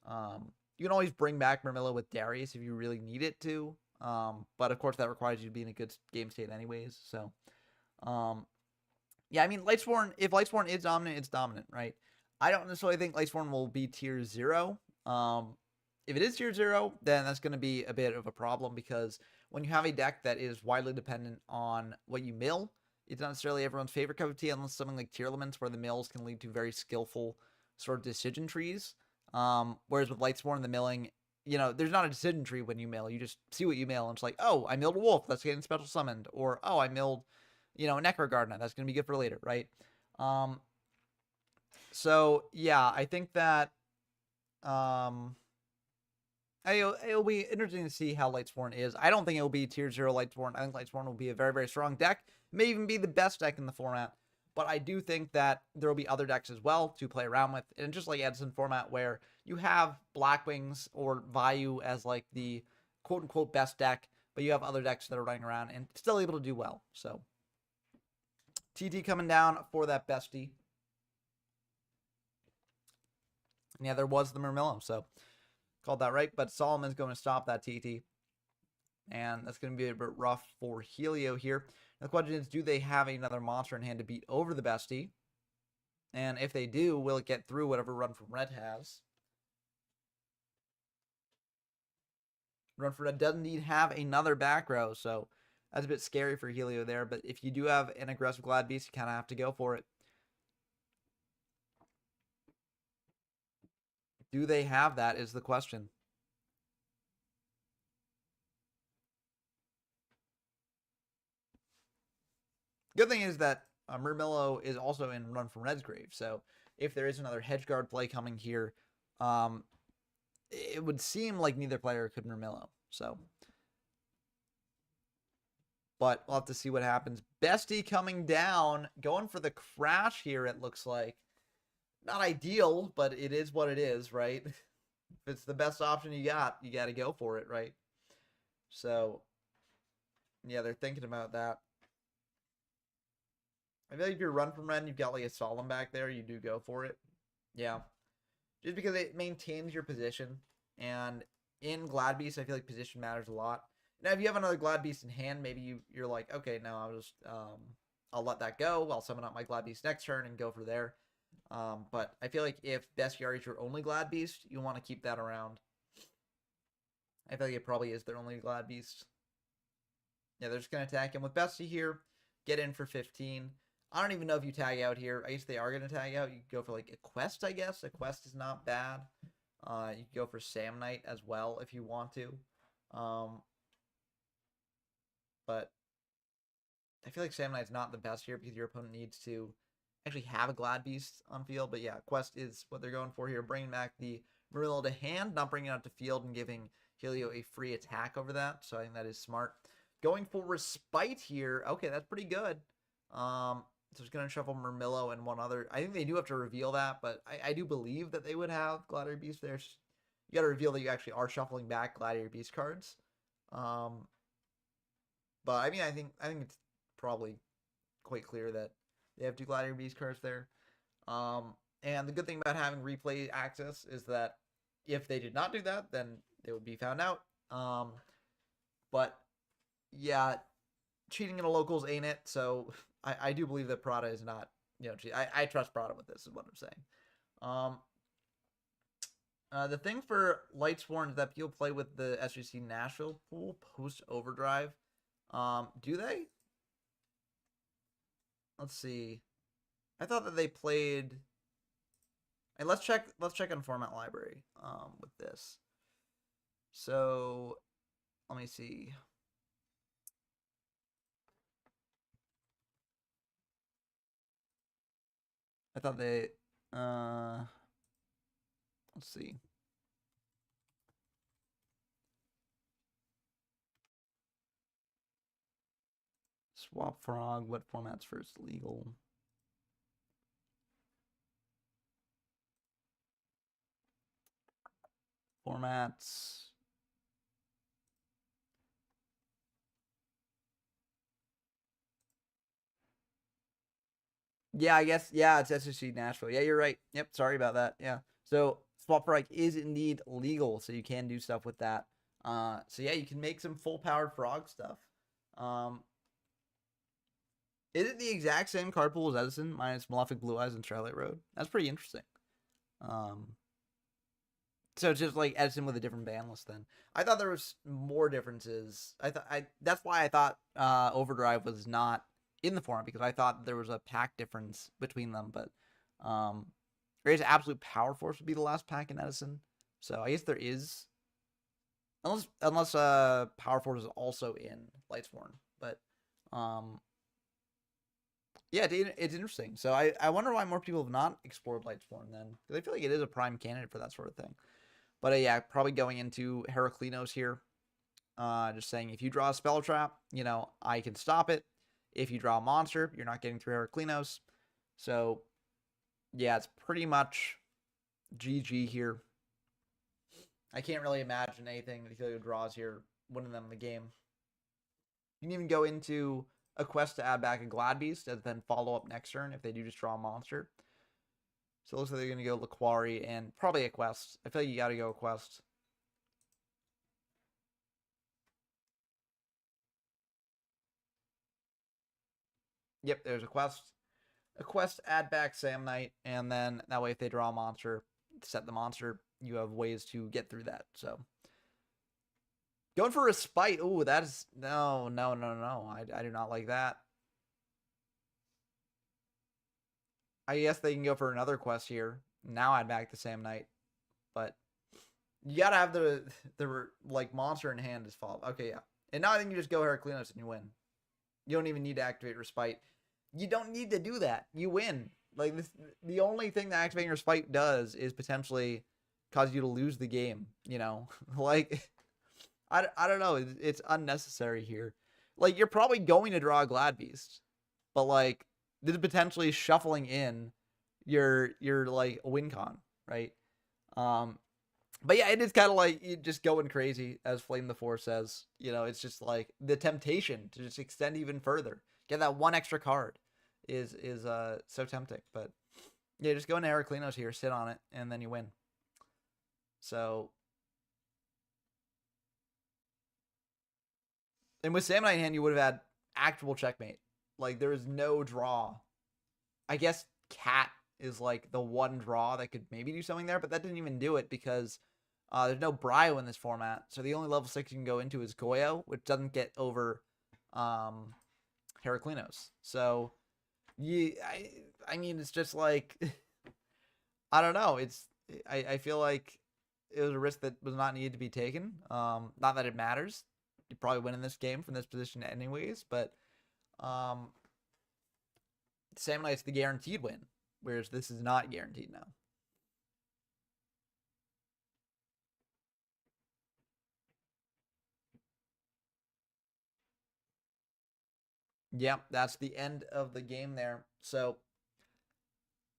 Speaker 1: You can always bring back Murmillo with Darius if you really need it to. But of course that requires you to be in a good game state anyways. So, yeah, I mean, Lightsworn, if Lightsworn is dominant, it's dominant, right? I don't necessarily think Lightsworn will be tier 0. If it is tier 0, then that's going to be a bit of a problem because when you have a deck that is widely dependent on what you mill, it's not necessarily everyone's favorite cup of tea unless something like Tearlaments where the mills can lead to very skillful sort of decision trees. Whereas with Lightsworn, the milling, there's not a decision tree when you mill. You just see what you mill and it's like, oh, I milled a wolf, that's getting special summoned. Or, oh, I milled a Necrogardna, that's going to be good for later, right? So, yeah, I think that it'll be interesting to see how Lightsworn is. I don't think it'll be tier 0 Lightsworn. I think Lightsworn will be a very, very strong deck. May even be the best deck in the format. But I do think that there will be other decks as well to play around with. And just like Edison format where you have Blackwings or Vayu as like the quote-unquote best deck, but you have other decks that are running around and still able to do well. So TT coming down for that bestie. And yeah, there was the Murmillo, so called that right. But Solomon's going to stop that TT. And that's going to be a bit rough for Helio here. Now, the question is, do they have another monster in hand to beat over the bestie? And if they do, will it get through whatever Run from Red has? Run from Red does indeed have another back row, so that's a bit scary for Helio there. But if you do have an aggressive Glad Beast, you kind of have to go for it. Do they have that is the question. Good thing is that Murmillo is also in Run from Red's grave, so if there is another Hedgeguard play coming here, it would seem like neither player could Murmillo. So, but we'll have to see what happens. Bestie coming down, going for the crash here, it looks like. Not ideal, but it is what it is, right? If it's the best option you got to go for it, right? So, yeah, they're thinking about that. I feel like if you're Run from Red and you've got like a Solemn back there, you do go for it. Yeah. Just because it maintains your position. And in Glad Beast, I feel like position matters a lot. Now, if you have another Glad Beast in hand, maybe you're like, okay, no, I'll let that go. I'll summon up my Glad Beast next turn and go for there. But I feel like if Bestiary is your only Glad Beast, you want to keep that around. I feel like it probably is their only Glad Beast. Yeah, they're just going to attack him with Bestie here. Get in for 15. I don't even know if you tag out here. I guess they are going to tag out. You can go for like a quest, I guess. A quest is not bad. You can go for Sam Knight as well if you want to. But I feel like Sam Knight's not the best here because your opponent needs to actually have a Glad Beast on field. But yeah, quest is what they're going for here. Bringing back the Murmillo to hand, not bringing it out to field and giving Helio a free attack over that. So I think that is smart. Going for Respite here. Okay, that's pretty good. So it's going to shuffle Murmillo and one other. I think they do have to reveal that, but I do believe that they would have Gladiator Beast there. You got to reveal that you actually are shuffling back Gladiator Beast cards. But I mean, I think it's probably quite clear that they have 2 Gladiator Beast cards there. And the good thing about having replay access is that if they did not do that, then they would be found out. But yeah, cheating in a locals ain't it, so I do believe that Prada is not, I trust Prada with this is what I'm saying. The thing for Lightsworn is that people play with the SGC Nashville pool post Overdrive. Do they? Let's see. I thought that they played. And let's check on Format Library with this. So let me see. I thought they let's see. Swap Frog. What format's first legal? Formats. Yeah, I guess. Yeah, it's SSG Nashville. Yeah, you're right. Yep, sorry about that. Yeah. So Swap Frog is indeed legal, so you can do stuff with that. So yeah, you can make some full-powered frog stuff. Is it the exact same card pool as Edison minus Malefic Blue Eyes and Starlight Road? That's pretty interesting. So it's just like Edison with a different ban list then. I thought there was more differences. That's why I thought Overdrive was not in the format, because I thought there was a pack difference between them, but there is Absolute Power Force would be the last pack in Edison. So I guess there is, unless Power Force is also in Lightsworn. But yeah, it's interesting. So I wonder why more people have not explored Lightsworn then, because I feel like it is a prime candidate for that sort of thing. But yeah, probably going into Heraclinos here. Just saying, if you draw a spell trap, I can stop it. If you draw a monster, you're not getting through Heraclinos. So yeah, it's pretty much GG here. I can't really imagine anything that Helio draws here winning them the game. You can even go into a quest to add back a Gladbeast and then follow up next turn if they do just draw a monster. So it looks like they're going to go Laquari and probably a quest. I feel like you got to go a quest. Yep, there's a quest. A quest, add back Sam Knight, and then that way if they draw a monster, set the monster, you have ways to get through that. So going for Respite. Ooh, that is... No. I do not like that. I guess they can go for another quest here. Now add back the Sam Knight. But you gotta have the like monster in hand as follow. Okay, yeah. And now I think you just go Heraclinos and you win. You don't even need to activate Respite. You don't need to do that. You win. Like the only thing that activating Respite does is potentially cause you to lose the game. Like I don't know. It's unnecessary here. Like you're probably going to draw a Gladbeast, but like this is potentially shuffling in your like win con, right? But yeah, it is kind of like you just going crazy, as Flame the Four says. It's just like the temptation to just extend even further. Get that one extra card is so tempting. But yeah, just go into Heraclinos here, sit on it, and then you win. So, and with Sam Knight in hand, you would have had actual checkmate. Like there is no draw. I guess Cat is like the one draw that could maybe do something there, but that didn't even do it because there's no Bryo in this format. So the only level 6 you can go into is Goyo, which doesn't get over Heraclinos. So I mean, it's just like I don't know. I feel like it was a risk that was not needed to be taken. Not that it matters. You probably win in this game from this position anyways, but Sam Knight's the guaranteed win, whereas this is not guaranteed now. Yep, that's the end of the game there. So,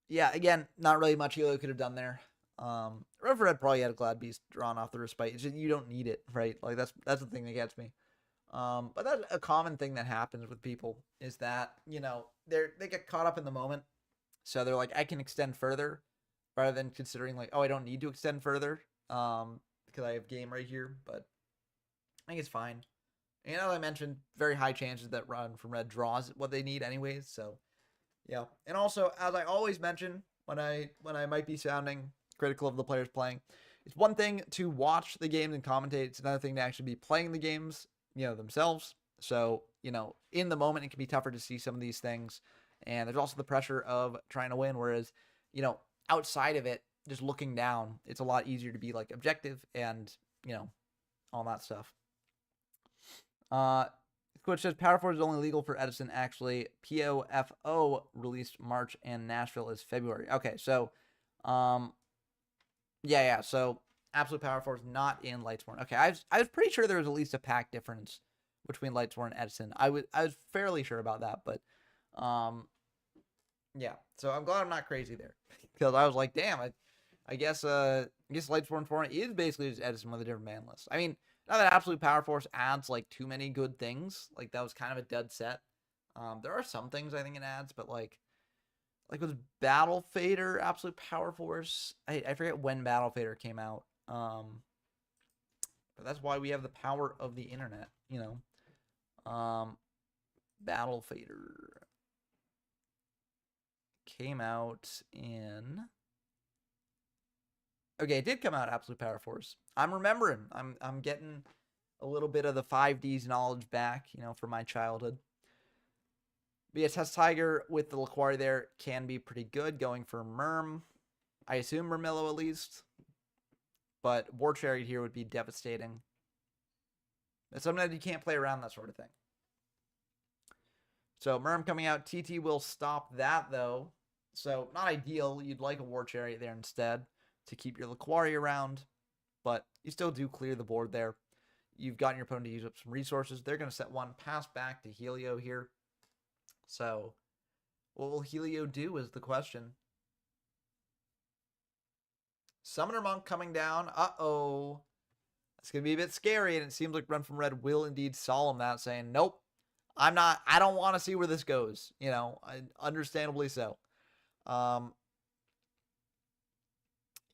Speaker 1: yeah, again, not really much Helio could have done there. Red Red probably had a Gladbeast drawn off the Respite. It's just, you don't need it, right? Like that's the thing that gets me. But that's a common thing that happens with people is that they get caught up in the moment, so they're like, I can extend further, rather than considering like, oh, I don't need to extend further, because I have game right here. But I think it's fine. And as I mentioned, very high chances that Run from Red draws what they need anyways. So yeah. And also, as I always mention when I might be sounding critical of the players playing, it's one thing to watch the games and commentate. It's another thing to actually be playing the games, themselves. So, in the moment, it can be tougher to see some of these things. And there's also the pressure of trying to win. Whereas, outside of it, just looking down, it's a lot easier to be like objective and, all that stuff. Which says Power Force is only legal for Edison. Actually, POFO released March and Nashville is February. Okay, so, yeah. So Absolute Power Force not in Lightsworn. Okay, I was pretty sure there was at least a pack difference between Lightsworn and Edison. I was fairly sure about that, but yeah. So I'm glad I'm not crazy there because I was like, damn, I guess Lightsworn Format is basically just Edison with a different ban list. I mean, not that Absolute Power Force adds like too many good things. Like that was kind of a dead set. There are some things I think it adds, but like was Battle Fader Absolute Power Force? I forget when Battle Fader came out. But that's why we have the power of the internet, you know. Battle Fader came out in. Okay, it did come out Absolute Power Force. I'm remembering. I'm getting a little bit of the 5Ds knowledge back, you know, from my childhood. But yeah, Test Tiger with the Laquari there can be pretty good, going for Merm. I assume Murmillo at least. But War Chariot here would be devastating. But sometimes you can't play around that sort of thing. So Merm coming out. TT will stop that, though. So not ideal. You'd like a War Chariot there instead to keep your Laquari around. But you still do clear the board there. You've gotten your opponent to use up some resources. They're going to set one pass back to Helio here. So what will Helio do is the question. Summoner Monk coming down. Uh-oh. It's going to be a bit scary, and it seems like Run from Red will indeed solemn that, saying, nope, I don't want to see where this goes. You know, understandably so.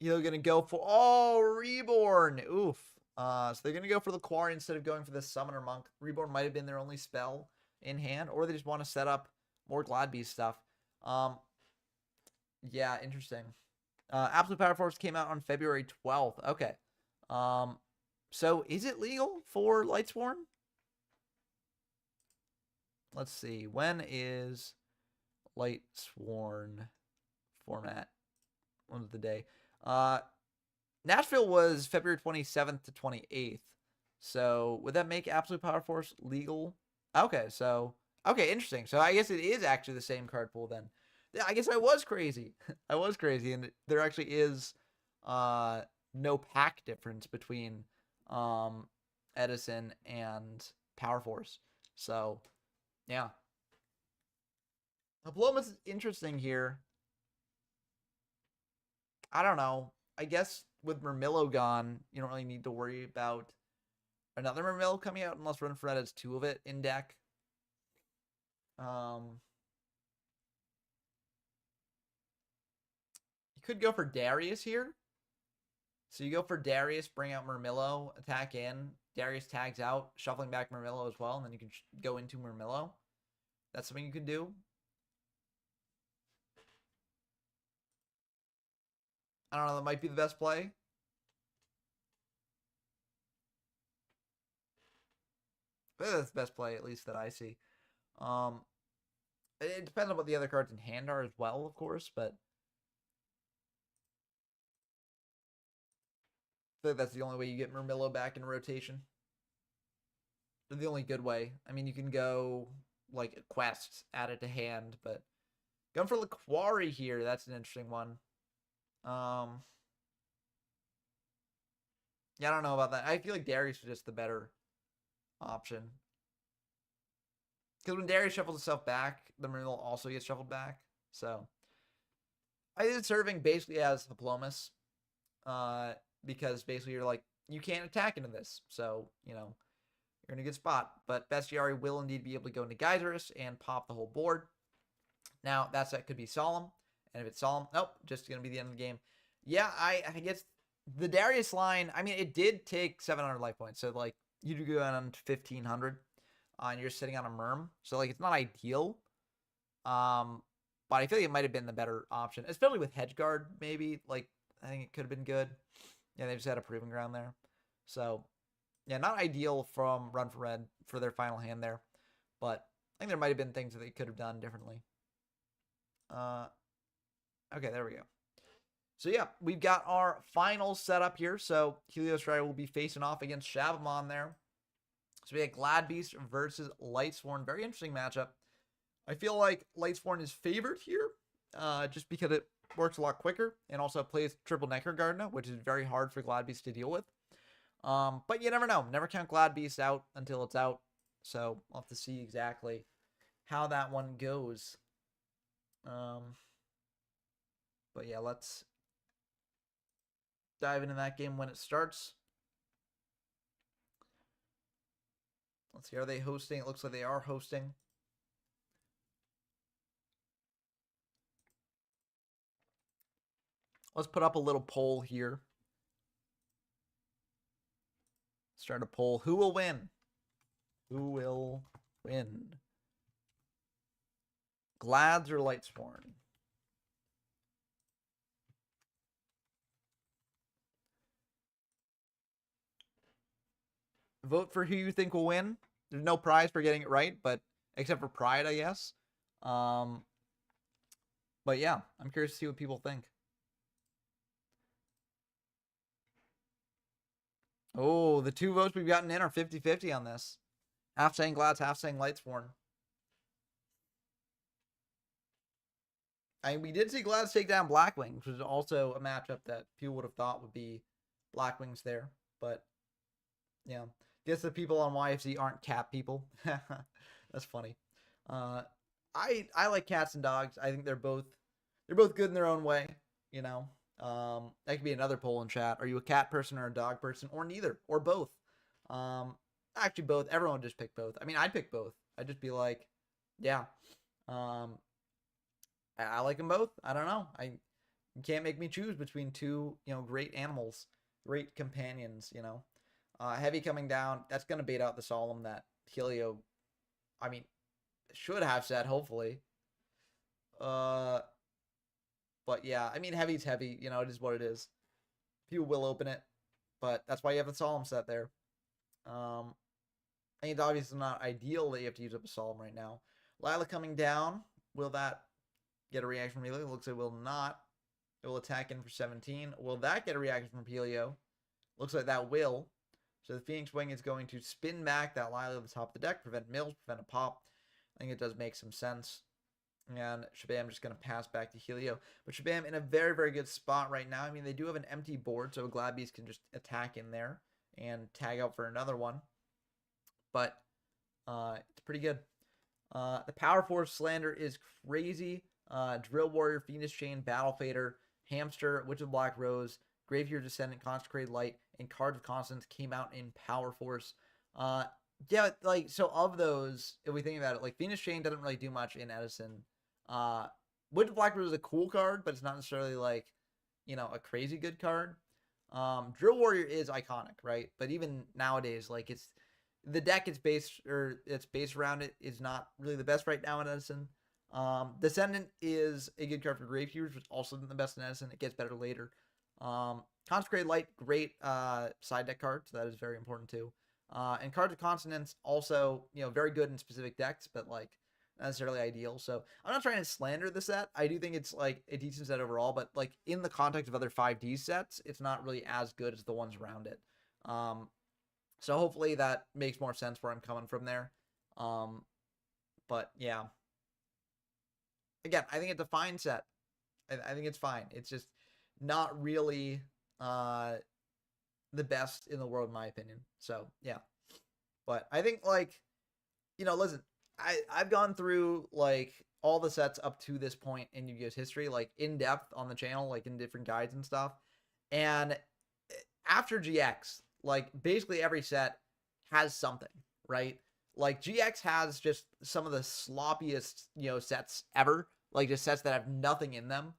Speaker 1: You're going to go for, Reborn. Oof. So they're going to go for the Laquari instead of going for the Summoner Monk. Reborn might have been their only spell in hand, or they just want to set up more Gladbeast stuff. Yeah, interesting. Absolute Power Force came out on February 12th. Okay. So is it legal for Lightsworn? Let's see. When is Lightsworn format? When was the day? Nashville was February 27th to 28th. So would that make Absolute Power Force legal? Okay, so okay, interesting. So I guess it is actually the same card pool then. Yeah, I guess I was crazy. I was crazy, and there actually is no pack difference between Edison and Power Force. So yeah. Diploma's interesting here. I don't know. I guess with Murmillo gone, you don't really need to worry about another Murmillo coming out unless Run for Red has two of it in deck. You could go for Darius here. So you go for Darius, bring out Murmillo, attack in. Darius tags out, shuffling back Murmillo as well, and then you can go into Murmillo. That's something you could do. I don't know, that might be the best play. But that's the best play, at least that I see. It depends on what the other cards in hand are as well, of course, but I think that's the only way you get Murmillo back in rotation. The only good way. I mean, you can go like a quest, add it to hand, but going for Laquari here, that's an interesting one. Yeah, I don't know about that. I feel like Darius is just the better option. Because when Darius shuffles itself back, the Murmillo also gets shuffled back. So I think it's serving basically as Diplomas. Because basically you're like, you can't attack into this. So, you know, you're in a good spot. But Bestiary will indeed be able to go into Geyserus and pop the whole board. Now, that set could be Solemn. And if it's Solemn, nope, just going to be the end of the game. Yeah, I guess the Darius line, I mean, it did take 700 life points. So, like, you do go on to 1,500. And you're sitting on a Merm. So, like, it's not ideal. But I feel like it might have been the better option. Especially with Hedgeguard, maybe. Like, I think it could have been good. Yeah, they just had a proving ground there. So, yeah, not ideal from Run for Red for their final hand there. But I think there might have been things that they could have done differently. Okay, there we go. So, yeah, we've got our final setup here. So, Helios Rider will be facing off against Shavamon there. So, we have Gladbeast versus Lightsworn. Very interesting matchup. I feel like Lightsworn is favored here just because it works a lot quicker and also plays triple Necrogardener, which is very hard for Gladbeast to deal with. But you never know. Never count Gladbeast out until it's out. So we'll have to see exactly how that one goes. But yeah, let's dive into that game when it starts. Let's see, are they hosting? It looks like they are hosting. Let's put up a little poll here. Start a poll. Who will win? Who will win? Glads or Lightsworn? Vote for who you think will win. There's no prize for getting it right, but except for pride, I guess. But yeah, I'm curious to see what people think. Oh, the 2 votes we've gotten in are 50-50 on this. Half saying Glads, half saying Lightsworn. We did see Glads take down Blackwing, which was also a matchup that people would have thought would be Blackwings there. But yeah, guess the people on YFC aren't cat people. That's funny. I like cats and dogs. I think they're both good in their own way. You know, that could be another poll in chat. Are you a cat person or a dog person, or neither, or both? Actually, both. Everyone just pick both. I mean, I'd pick both. I'd just be like, yeah. I like them both. I don't know. You can't make me choose between two, great animals, great companions. Heavy coming down. That's gonna bait out the Solemn that Helio, I mean, should have said hopefully. But yeah, I mean, Heavy's heavy. It is what it is. People will open it, but that's why you have the Solemn set there. I think it's obviously not ideal that you have to use up a Solemn right now. Lila coming down. Will that get a reaction from Helio? It looks like it will not. It will attack in for 17. Will that get a reaction from Helio? Looks like that will. So the Phoenix Wing is going to spin back that Lila at the top of the deck, prevent mills, prevent a pop. I think it does make some sense. And Shabam just going to pass back to Helio. But Shabam in a very, very good spot right now. I mean, they do have an empty board, so Gladbeast can just attack in there and tag out for another one. But it's pretty good. The Power Force Slander is crazy. Drill Warrior, Phoenix Chain, Battle Fader, Hamster, Witch of Black Rose, Graveyear Descendant, Consecrated Light, and Cards of Constance came out in Power Force. Yeah, so of those, if we think about it, Phoenix Chain doesn't really do much in Edison. Witch of Black Rose is a cool card, but it's not necessarily a crazy good card. Drill Warrior is iconic, right? But even nowadays, it's the deck it's based around it is not really the best right now in Edison. Descendant is a good card for Graveyear, which is also the best in Edison. It gets better later. Consecrated Light, great side deck card, so that is very important too. And Cards of Consonance also, very good in specific decks, but not necessarily ideal. So I'm not trying to slander the set. I do think it's a decent set overall, but in the context of other 5D sets, it's not really as good as the ones around it. So hopefully that makes more sense where I'm coming from there. But yeah. Again, I think it's a fine set. I think it's fine. It's just not really the best in the world, in my opinion. So yeah. But I think listen, I've gone through all the sets up to this point in Yu-Gi-Oh's history, in depth on the channel, in different guides and stuff. And after GX, basically every set has something, right? GX has just some of the sloppiest, sets ever. Just sets that have nothing in them.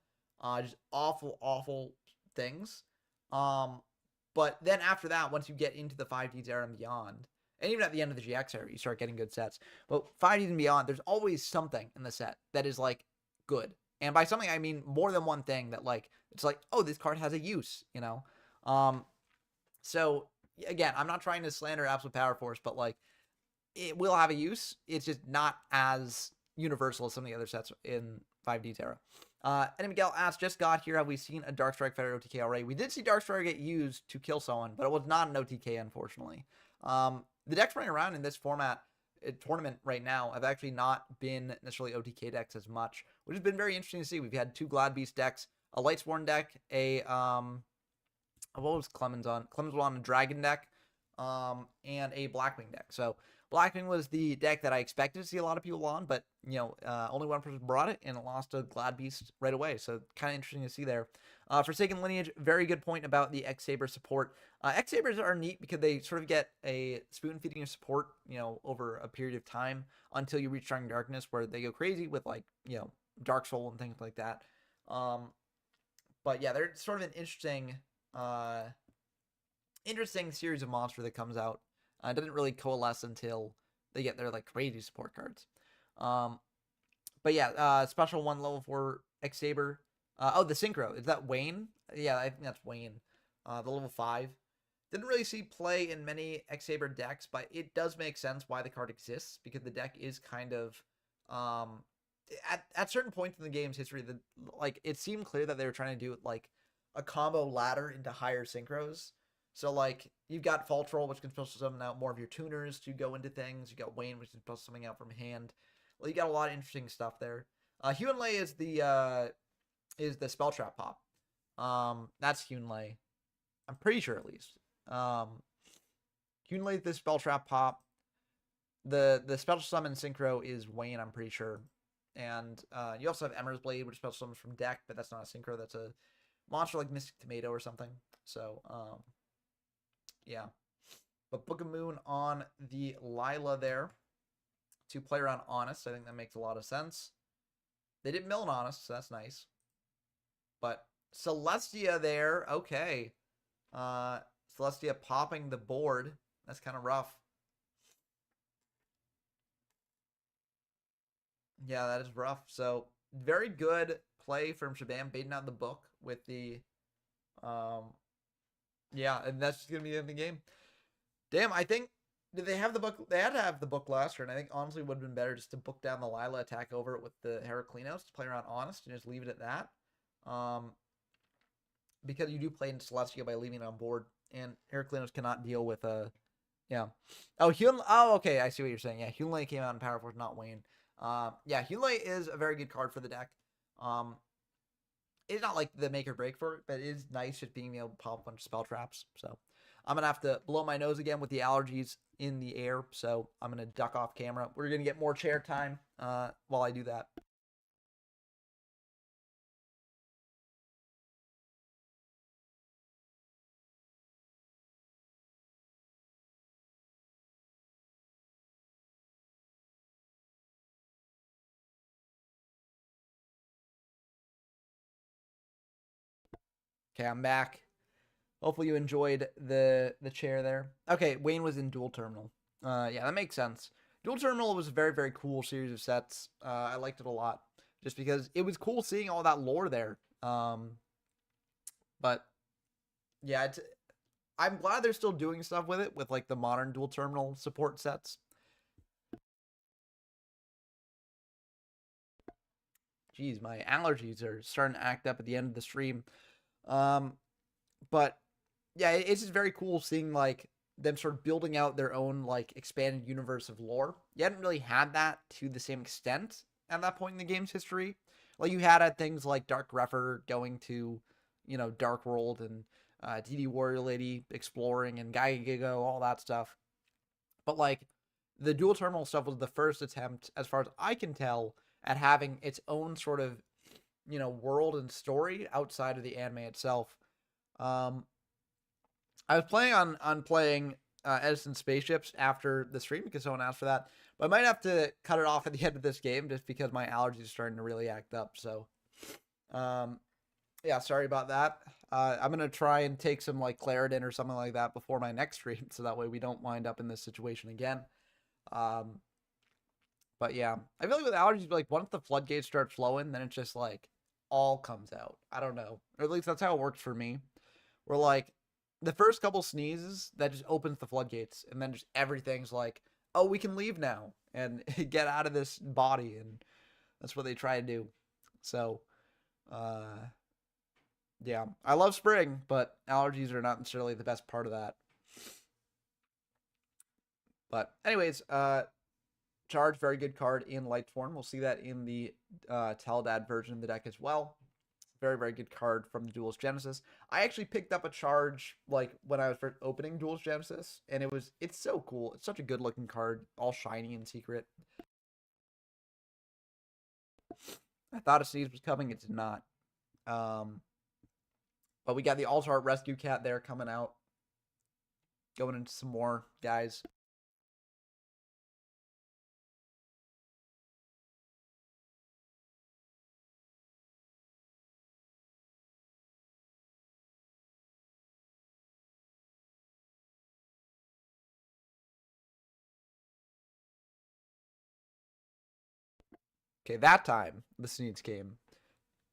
Speaker 1: Just awful things. But then after that, once you get into the 5Ds era and beyond, and even at the end of the GX era, you start getting good sets. But 5Ds and beyond, there's always something in the set that is good. And by something, I mean more than one thing that it's oh, this card has a use, So again, I'm not trying to slander Absolute Power Force, but it will have a use. It's just not as universal as some of the other sets in 5D Terra. And Miguel asks, just got here, have we seen a Darkstrike Feather OTK already? We did see Darkstrike get used to kill someone, but it was not an OTK, unfortunately. The decks running around in this format, tournament right now, have actually not been necessarily OTK decks as much, which has been very interesting to see. We've had 2 Gladbeast decks, a Lightsworn deck, what was Clemens on? Clemens was on a Dragon deck, and a Blackwing deck. So Blackwing was the deck that I expected to see a lot of people on, but, only one person brought it, and it lost to Glad Beast right away, so kind of interesting to see there. Forsaken Lineage, very good point about the X-Saber support. X-Sabers are neat because they sort of get a spoon-feeding of support, over a period of time until you reach Striking Darkness, where they go crazy with, like, Dark Soul and things like that. But yeah, they're sort of an interesting series of monster that comes out. It doesn't really coalesce until they get their, like, crazy support cards. But yeah, special 1 level 4 X-Saber. The Synchro. Is that Wayne? Yeah, I think that's Wayne. The level 5. Didn't really see play in many X-Saber decks, but it does make sense why the card exists, because the deck is kind of, at certain points in the game's history, like, it seemed clear that they were trying to do, like, a combo ladder into higher synchros. So, like, you've got Fall Troll, which can special summon out more of your tuners to go into things. You got Wayne, which can special summon out from hand. Well, you got a lot of interesting stuff there. Hyunlei is the Spell Trap pop. That's Hyunlei. I'm pretty sure, at least. Hyunlei is the Spell Trap pop. The special summon synchro is Wayne, I'm pretty sure. And you also have Emmer's Blade, which special summons from deck, but that's not a synchro. That's a monster like Mystic Tomato or something. So, yeah. But Book of Moon on the Lila there to play around Honest. I think that makes a lot of sense. They did mill an Honest, so that's nice. But Celestia there, okay. Celestia popping the board. That's kind of rough. Yeah, that is rough. So, very good play from Shabam, baiting out the book with the, yeah, and that's just going to be the end of the game. Damn, I think, did they have the book? They had to have the book last turn. I think, honestly, it would have been better just to book down the Lila, attack over it with the Heraclinos to play around Honest and just leave it at that. Because you do play into Celestia by leaving it on board, and Heraclinos cannot deal with yeah. Oh, okay, I see what you're saying. Yeah, Hyunlei came out in Power Force, not Wayne. Yeah, Hyunlei is a very good card for the deck. It's not like the make or break for it, but it is nice just being able to pop a bunch of spell traps. So I'm going to have to blow my nose again with the allergies in the air, so I'm going to duck off camera. We're going to get more chair time while I do that. Okay, I'm back. Hopefully you enjoyed the chair there. Okay, Wayne was in Dual Terminal. Yeah, that makes sense. Dual Terminal was a very, very cool series of sets. I liked it a lot, just because it was cool seeing all that lore there. But yeah, I'm glad they're still doing stuff with it, with, like, the modern Dual Terminal support sets. Jeez, my allergies are starting to act up at the end of the stream. But yeah, it's just very cool seeing, like, them sort of building out their own, like, expanded universe of lore. You hadn't really had that to the same extent at that point in the game's history. Like, you had things like Dark Refer going to, Dark World, and DD Warrior Lady exploring, and Gaia Gigo, all that stuff. But, like, the Dual Terminal stuff was the first attempt, as far as I can tell, at having its own sort of, world and story outside of the anime itself. I was planning on playing Edison Spaceships after the stream because someone asked for that, but I might have to cut it off at the end of this game just because my allergies are starting to really act up. So, yeah, sorry about that. I'm gonna try and take some, like, Claritin or something like that before my next stream, so that way we don't wind up in this situation again. But yeah, I feel like with allergies, like, once the floodgates start flowing, then it's just, like, all comes out. I don't know, or at least that's how it works for me. Where, like, the first couple sneezes, that just opens the floodgates, and then just everything's like, oh, we can leave now and get out of this body, and that's what they try to do. So, yeah, I love spring, but allergies are not necessarily the best part of that. But anyways, Charge, very good card in light form. We'll see that in the Teldad version of the deck as well. Very, very good card from the Duelist Genesis. I actually picked up a charge like when I was first opening Duelist Genesis, and it's so cool. It's such a good looking card, all shiny and secret. I thought a sneeze was coming, it did not. But we got the All-Star Rescue Cat there coming out. Going into some more guys. Okay, that time the sneeze came.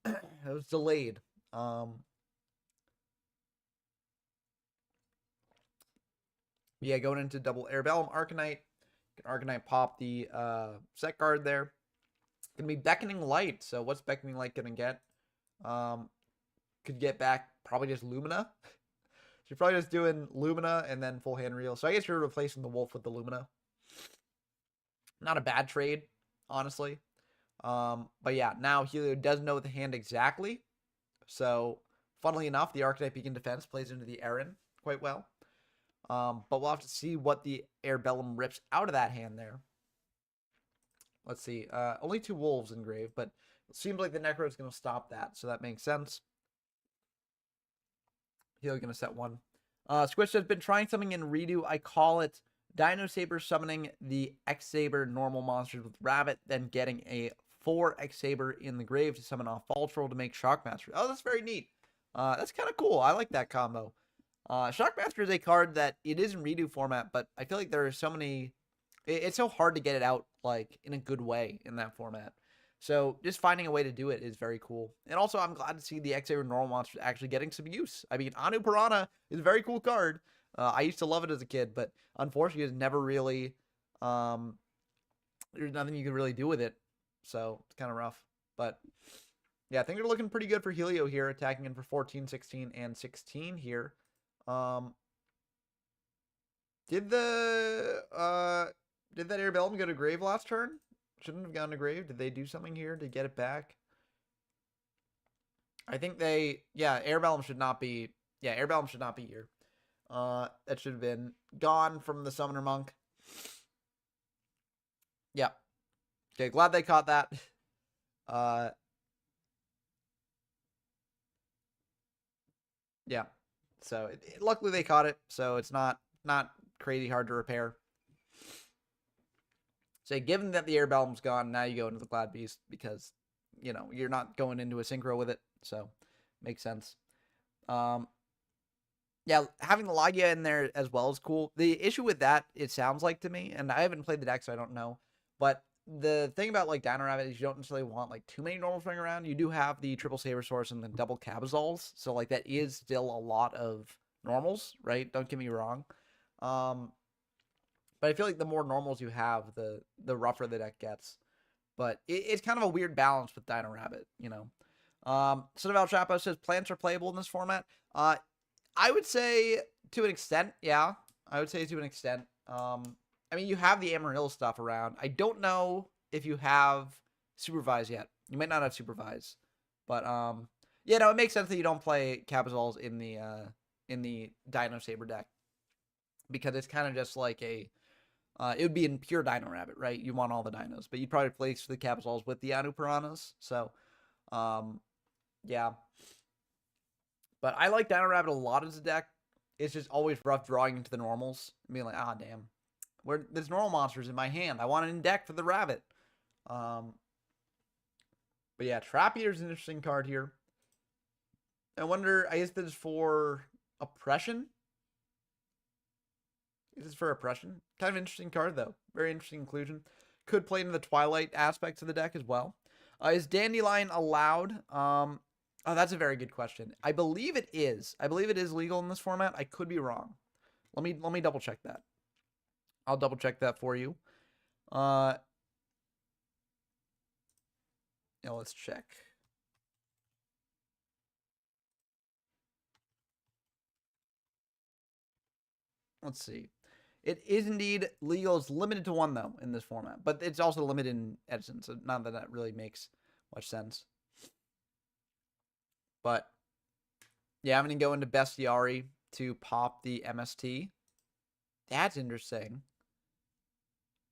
Speaker 1: It was delayed. Yeah, going into double Airbellum Arcanite. Arcanite pop the set card there. Gonna be Beckoning Light. So what's Beckoning Light gonna get? Could get back probably just Lumina. So you're probably just doing Lumina and then full hand reel. So I guess you're replacing the Wolf with the Lumina. Not a bad trade, honestly. But yeah, now Helio does know the hand exactly. So, funnily enough, the Archetype Beacon Defense plays into the Aaron quite well. But we'll have to see what the Airbellum rips out of that hand there. Let's see. Only 2 Wolves engraved, but it seems like the Necro is going to stop that, so that makes sense. Helio going to set 1. Squish has been trying something in Redo. I call it Dino Saber summoning the X-Saber normal monsters with Rabbit, then getting a 4 X-Saber in the grave to summon off Faltroll to make Shockmaster. Oh, that's very neat. That's kind of cool. I like that combo. Shockmaster is a card that it is in Redo format, but I feel like there are so many... It's so hard to get it out like in a good way in that format. So just finding a way to do it is very cool. And also, I'm glad to see the X-Saber normal monsters actually getting some use. I mean, Anu Piranha is a very cool card. I used to love it as a kid, but unfortunately, it's never really... there's nothing you can really do with it. So it's kind of rough. But yeah, I think they're looking pretty good for Helio here, attacking in for 14, 16, and 16 here. Did that Airbellum go to grave last turn? Shouldn't have gone to grave. Did they do something here to get it back? I think Airbellum should not be here. That should have been gone from the Summoner Monk. Yeah. Okay, glad they caught that. Yeah. So luckily they caught it, so it's not crazy hard to repair. So given that the Airbellum's gone, now you go into the Glad Beast because, you know, you're not going into a synchro with it, so makes sense. Yeah, having the Logia in there as well is cool. The issue with that, it sounds like to me, and I haven't played the deck, so I don't know, but the thing about like Dino Rabbit is you don't necessarily want like too many normals running around. You do have the triple Saber Source and the double Cabazols, so like that is still a lot of normals, right? Don't get me wrong. But I feel like the more normals you have, the rougher the deck gets. But it's kind of a weird balance with Dino Rabbit, you know. Son of El Chapo says plants are playable in this format. I would say to an extent, yeah. I would say to an extent. I mean, you have the Amarillo stuff around. I don't know if you have Supervise yet. You might not have Supervise. But, yeah, no, it makes sense that you don't play Cabazols in the Dino Saber deck. Because it's kind of just like a... it would be in pure Dino Rabbit, right? You want all the dinos. But you'd probably place the Cabazols with the Anu Piranhas. So, yeah. But I like Dino Rabbit a lot as a deck. It's just always rough drawing into the normals. And being like, ah, damn. There's normal monsters in my hand. I want it in deck for the rabbit. But yeah, Trap Eater's an interesting card here. I wonder, I guess this is for Oppression? This is for Oppression. Kind of interesting card, though. Very interesting inclusion. Could play into the Twilight aspects of the deck as well. Is Dandelion allowed? Oh, that's a very good question. I believe it is. I believe it is legal in this format. I could be wrong. Let me double check that. I'll double check that for you. Yeah, let's check. Let's see. It is indeed legal. It's limited to 1, though, in this format. But it's also limited in Edison, so not that really makes much sense. But yeah, I'm going to go into Bestiari to pop the MST. That's interesting.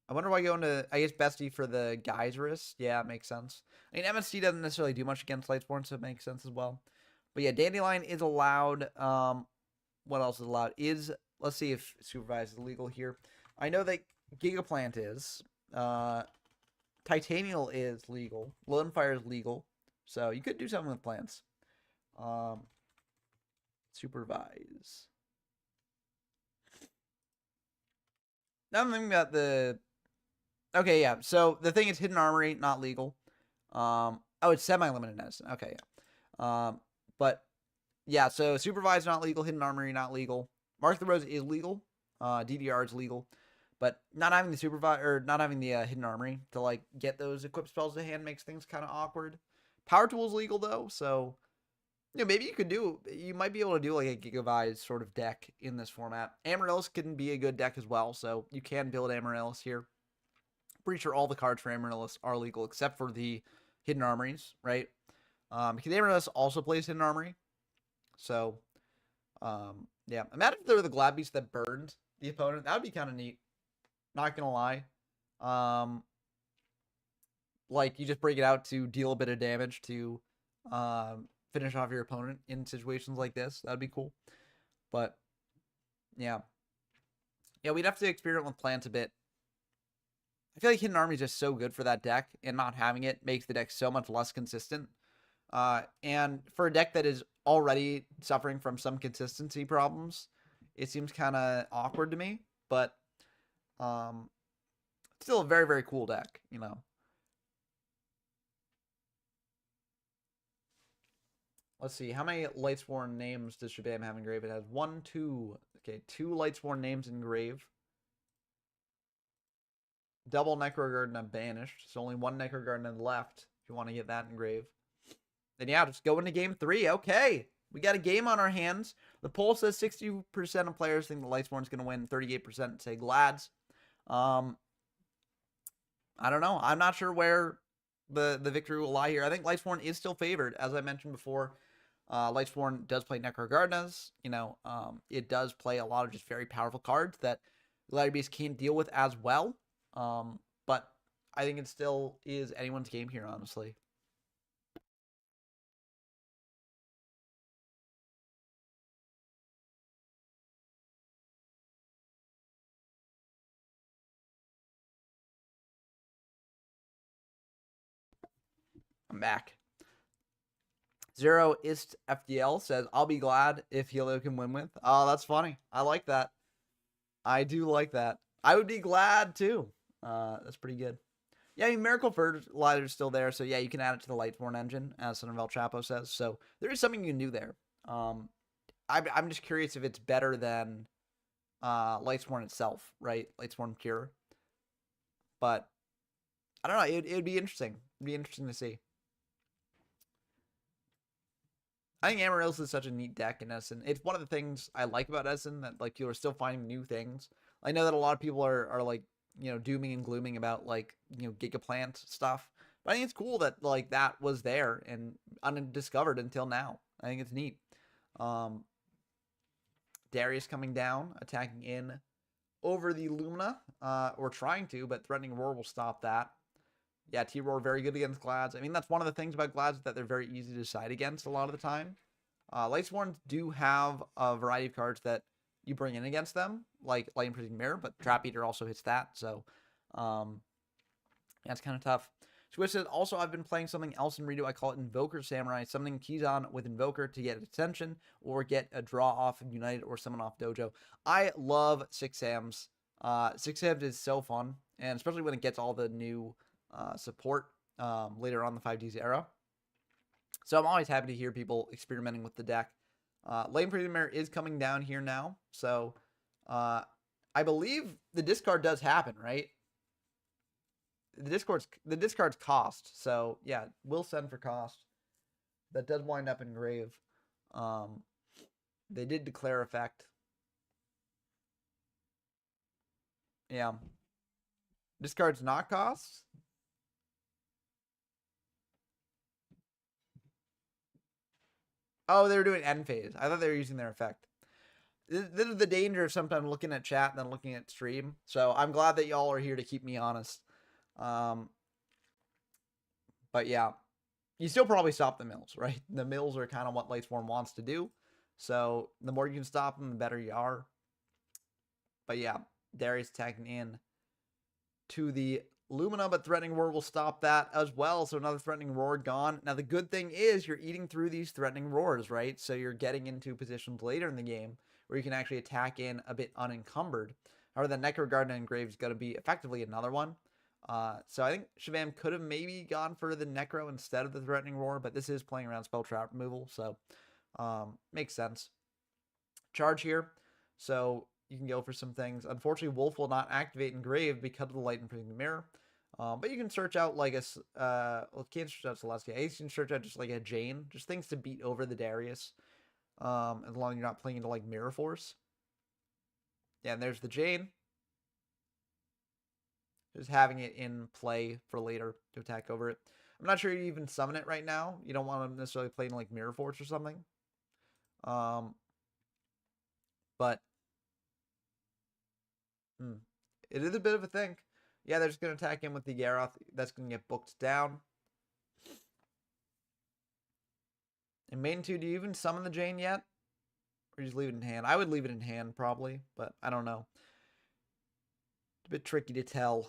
Speaker 1: I wonder why I go into, I guess, Bestie for the Geyserist. Yeah, it makes sense. I mean, MST doesn't necessarily do much against Lightsworn, so it makes sense as well. But yeah, Dandelion is allowed. What else is allowed? Let's see if Supervise is legal here. I know that Gigaplant is. Titanial is legal. Lonefire is legal. So you could do something with plants. Supervise. Now I'm thinking about the... Okay, yeah. So the thing is Hidden Armory, not legal. Oh, it's semi-limited medicine. Okay, yeah. But yeah, so Supervise not legal, Hidden Armory not legal. Mark the Rose is legal. DDR is legal. But not having the Supervise or not having the Hidden Armory to like get those equip spells to hand makes things kind of awkward. Power Tool is legal though, so maybe you might be able to do like a Gigavise sort of deck in this format. Amaryllis can be a good deck as well, so you can build Amaryllis here. Pretty sure all the cards for Amaryllis are legal except for the Hidden Armories, right? Because Amaryllis also plays Hidden Armory. So, yeah. Imagine if there were the Glad Beast that burned the opponent. That would be kind of neat. Not gonna lie. Like, you just bring it out to deal a bit of damage to finish off your opponent in situations like this. That'd be cool. But, yeah. Yeah, we'd have to experiment with plants a bit. I feel like Hidden Army is just so good for that deck, and not having it makes the deck so much less consistent. And for a deck that is already suffering from some consistency problems, it seems kind of awkward to me. But still a very, very cool deck, you know. Let's see. How many Lightsworn names does Shabam have engraved? It has 1, 2. Okay, 2 Lightsworn names engraved. Double Necrogardna banished. So only 1 Necrogardna left if you want to get that engraved. Then yeah, just go into game 3. Okay. We got a game on our hands. The poll says 60% of players think the Lightsworn's going to win. 38% say Glads. I don't know. I'm not sure where the victory will lie here. I think Lightsworn is still favored. As I mentioned before, Lightsworn does play Necrogardnas. You know, it does play a lot of just very powerful cards that Gladiator Beast can't deal with as well. But I think it still is anyone's game here, honestly. I'm back. Zero Ist FDL says, I'll be glad if Helio can win with. Oh, that's funny. I like that. I do like that. I would be glad too. That's pretty good. Yeah, I mean, Miracle Fertilizer is still there, so yeah, you can add it to the Lightsworn engine, as Son of El Chapo says. So there is something you can do there. I'm just curious if it's better than Lightsworn itself, right? Lightsworn Cure. But I don't know. It'd be interesting. It'd be interesting to see. I think Amaryllis is such a neat deck in Essen. It's one of the things I like about Essen, that like people are still finding new things. I know that a lot of people are like, dooming and glooming about like, Gigaplant stuff. But I think it's cool that like that was there and undiscovered until now. I think it's neat. Darius coming down, attacking in over the Lumina, or trying to, but Threatening Roar will stop that. Yeah, T-Roar very good against Glads. I mean, that's one of the things about Glads, that they're very easy to side against a lot of the time. Lightsworns do have a variety of cards that you bring in against them, like Light Imprising Mirror, but Trap Eater also hits that, so that's kind of tough. Squish says, also, I've been playing something else in Redo. I call it Invoker Samurai. Something keys on with Invoker to get attention or get a draw off of United or summon off Dojo. I love 6 Sams. 6 Sams is so fun, and especially when it gets all the new support later on the 5Ds era. So I'm always happy to hear people experimenting with the deck. Lane Premier is coming down here now. So I believe the discard does happen, right? The discard's cost. So yeah, we'll send for cost. That does wind up in grave. They did declare effect. Yeah. Discard's not cost. Oh, they were doing end phase. I thought they were using their effect. This is the danger of sometimes looking at chat and then looking at stream. So I'm glad that y'all are here to keep me honest. But yeah, you still probably stop the mills, right? The mills are kind of what Lightsworn wants to do. So the more you can stop them, the better you are. But yeah, Darius tagging in to the Lumina, but Threatening Roar will stop that as well. So another Threatening Roar gone. Now the good thing is you're eating through these Threatening Roars, right? So you're getting into positions later in the game where you can actually attack in a bit unencumbered. However, the Necro Garden Engrave is going to be effectively another one. So I think Shabam could have maybe gone for the Necro instead of the Threatening Roar, but this is playing around spell trap removal, so makes sense. Charge here, so you can go for some things. Unfortunately, Wolf will not activate Engrave because of the Light Imprisoned Mirror. But you can search out like a, well, can't search out Celestia. You can search out just like a Jane, just things to beat over the Darius. As long as you're not playing into like Mirror Force. Yeah, and there's the Jane. Just having it in play for later to attack over it. I'm not sure you even summon it right now. You don't want to necessarily play in like Mirror Force or something. But it is a bit of a think. Yeah, they're just going to attack in with the Garroth. That's going to get booked down. In main 2, do you even summon the Jane yet? Or just leave it in hand? I would leave it in hand, probably. But I don't know. It's a bit tricky to tell.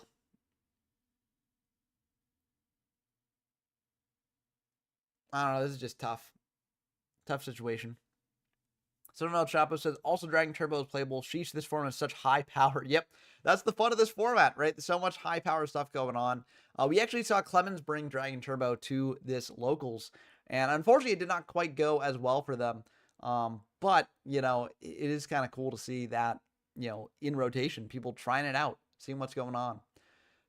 Speaker 1: I don't know. This is just tough. Tough situation. So El Chapo says, also Dragon Turbo is playable. Sheesh, this format is such high power. Yep, that's the fun of this format, right? There's so much high power stuff going on. We actually saw Clemens bring Dragon Turbo to this locals, and unfortunately it did not quite go as well for them. But, you know, it is kind of cool to see that, you know, in rotation, people trying it out, seeing what's going on.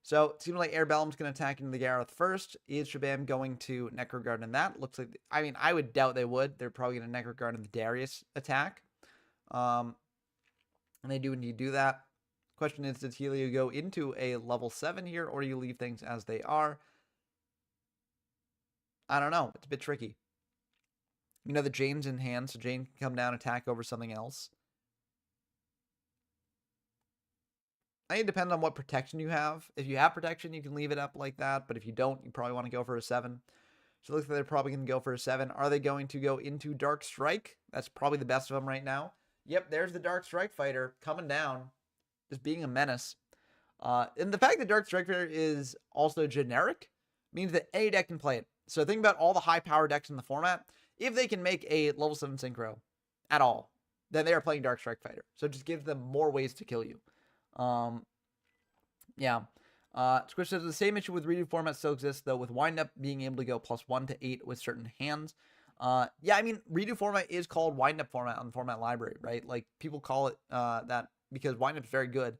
Speaker 1: So it seems like Airbellum's going to attack into the Garroth first. Is Shabam going to Necro Garden that? Looks like, I mean, I would doubt they would. They're probably going to Necro Garden the Darius attack. And they do indeed do that. Question is, does Helio go into a level 7 here, or do you leave things as they are? I don't know. It's a bit tricky. You know, the Jane's in hand, so Jane can come down and attack over something else. I think it depends on what protection you have. If you have protection, you can leave it up like that. But if you don't, you probably want to go for a 7. So it looks like they're probably going to go for a 7. Are they going to go into Dark Strike? That's probably the best of them right now. Yep, there's the Dark Strike Fighter coming down. Just being a menace. And the fact that Dark Strike Fighter is also generic means that any deck can play it. So think about all the high power decks in the format. If they can make a level 7 synchro at all, then they are playing Dark Strike Fighter. So it just gives them more ways to kill you. Yeah. Squish says the same issue with redo format still exists, though, with Wind Up being able to go +1 to 8 with certain hands. Yeah, I mean, redo format is called Wind Up format on the format library, right? Like, people call it that because Wind Up is very good.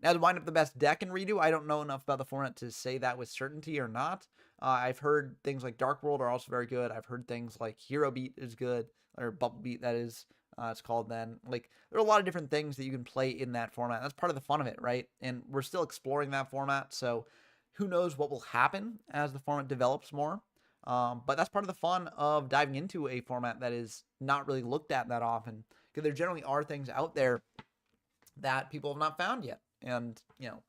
Speaker 1: Now, is Wind Up the best deck in redo? I don't know enough about the format to say that with certainty or not. I've heard things like Dark World are also very good. I've heard things like Hero Beat is good, or Bubble Beat, that is. It's called then. Like, there are a lot of different things that you can play in that format. That's part of the fun of it, right? And we're still exploring that format, so who knows what will happen as the format develops more. But that's part of the fun of diving into a format that is not really looked at that often, because there generally are things out there that people have not found yet. And, you know,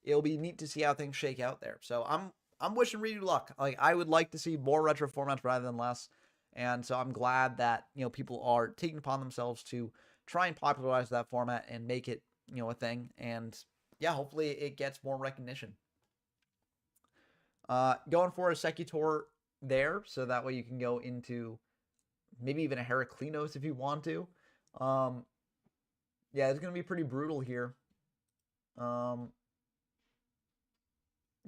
Speaker 1: it'll be neat to see how things shake out there. So I'm wishing redo luck. Like, I would like to see more retro formats rather than less. And so I'm glad that, you know, people are taking upon themselves to try and popularize that format and make it, you know, a thing. And yeah, hopefully it gets more recognition. Going for a Secutor there, so that way you can go into maybe even a Heraclinos if you want to. Yeah, it's going to be pretty brutal here. Yeah,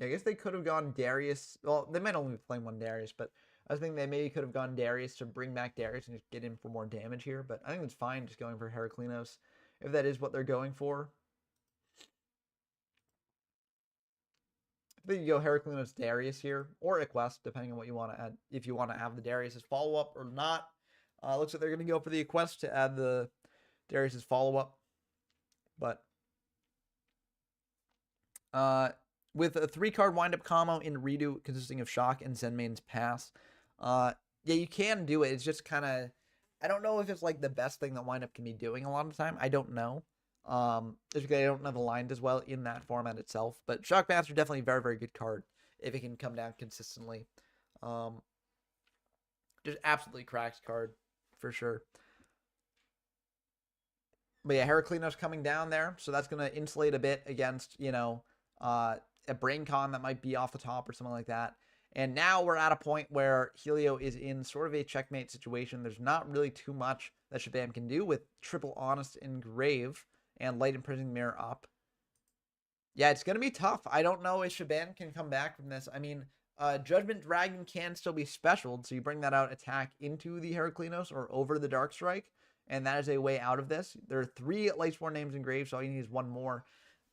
Speaker 1: I guess they could have gone Darius. Well, they might only be playing one Darius, but I was thinking they maybe could have gone Darius to bring back Darius and just get in for more damage here. But I think it's fine just going for Heraclinos, if that is what they're going for. I think you go Heraclinos Darius here, or Iquest, depending on what you want to add. If you want to have the Darius' follow-up or not. Looks like they're going to go for the Iquest to add the Darius' follow-up. But with a 3-card wind-up combo in redo consisting of Shock and Zenmain's Pass, yeah, you can do it. It's just kind of I don't know if it's like the best thing that Windup can be doing a lot of the time. I don't know. Just because I don't know the lines as well in that format itself. But Shockmaster definitely a very, very good card if it can come down consistently. Just absolutely cracks card for sure. But yeah, Heraclinos coming down there, so that's going to insulate a bit against, a BrainCon that might be off the top or something like that. And now we're at a point where Helio is in sort of a checkmate situation. There's not really too much that Shabam can do with Triple Honest Engrave and Light Imprisoned Mirror up. Yeah, it's going to be tough. I don't know if Shabam can come back from this. I mean, Judgment Dragon can still be specialed, so you bring that out attack into the Heraclinos or over the Dark Strike, and that is a way out of this. There are 3 Lightsworn names engraved, so all you need is 1 more.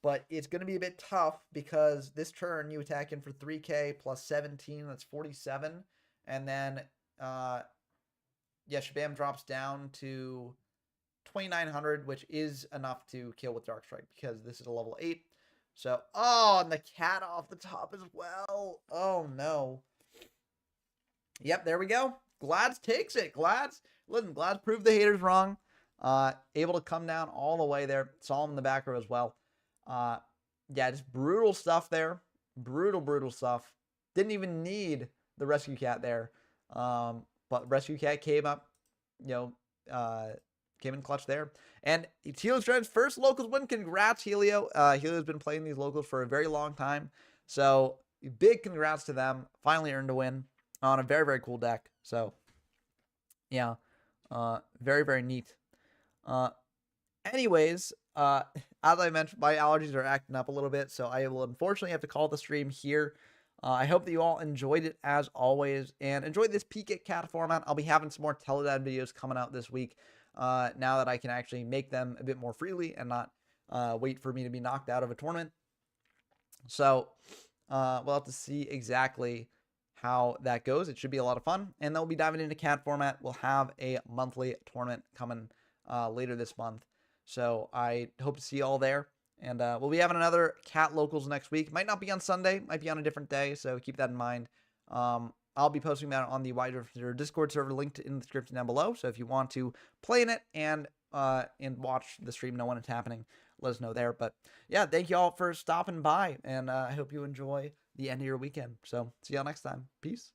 Speaker 1: But it's going to be a bit tough because this turn you attack in for 3k plus 17, that's 47. And then, Shabam drops down to 2,900, which is enough to kill with Dark Strike because this is a level 8. So, and the cat off the top as well. Oh, no. Yep, there we go. Glads takes it. Glads proved the haters wrong. Able to come down all the way there. Saw him in the back row as well. Just brutal stuff there. Brutal stuff. Didn't even need the Rescue Cat there. But Rescue Cat came up, came in clutch there. And it's Helio's Dread's first locals win. Congrats, Helio. Helio's been playing these locals for a very long time. So big congrats to them. Finally earned a win on a very, very cool deck. So, yeah. Very, very neat. Anyways, as I mentioned, my allergies are acting up a little bit, so I will unfortunately have to call the stream here. I hope that you all enjoyed it as always, and enjoyed this peek at cat format. I'll be having some more Teledad videos coming out this week, now that I can actually make them a bit more freely and not wait for me to be knocked out of a tournament. So, we'll have to see exactly how that goes. It should be a lot of fun, and then we'll be diving into cat format. We'll have a monthly tournament coming later this month. So I hope to see you all there. And we'll be having another cat locals next week. Might not be on Sunday, might be on a different day. So keep that in mind. I'll be posting that on the Wide Drifter Discord server linked in the description down below. So if you want to play in it and watch the stream, know when it's happening, let us know there. But yeah, thank you all for stopping by. And I hope you enjoy the end of your weekend. So see y'all next time. Peace.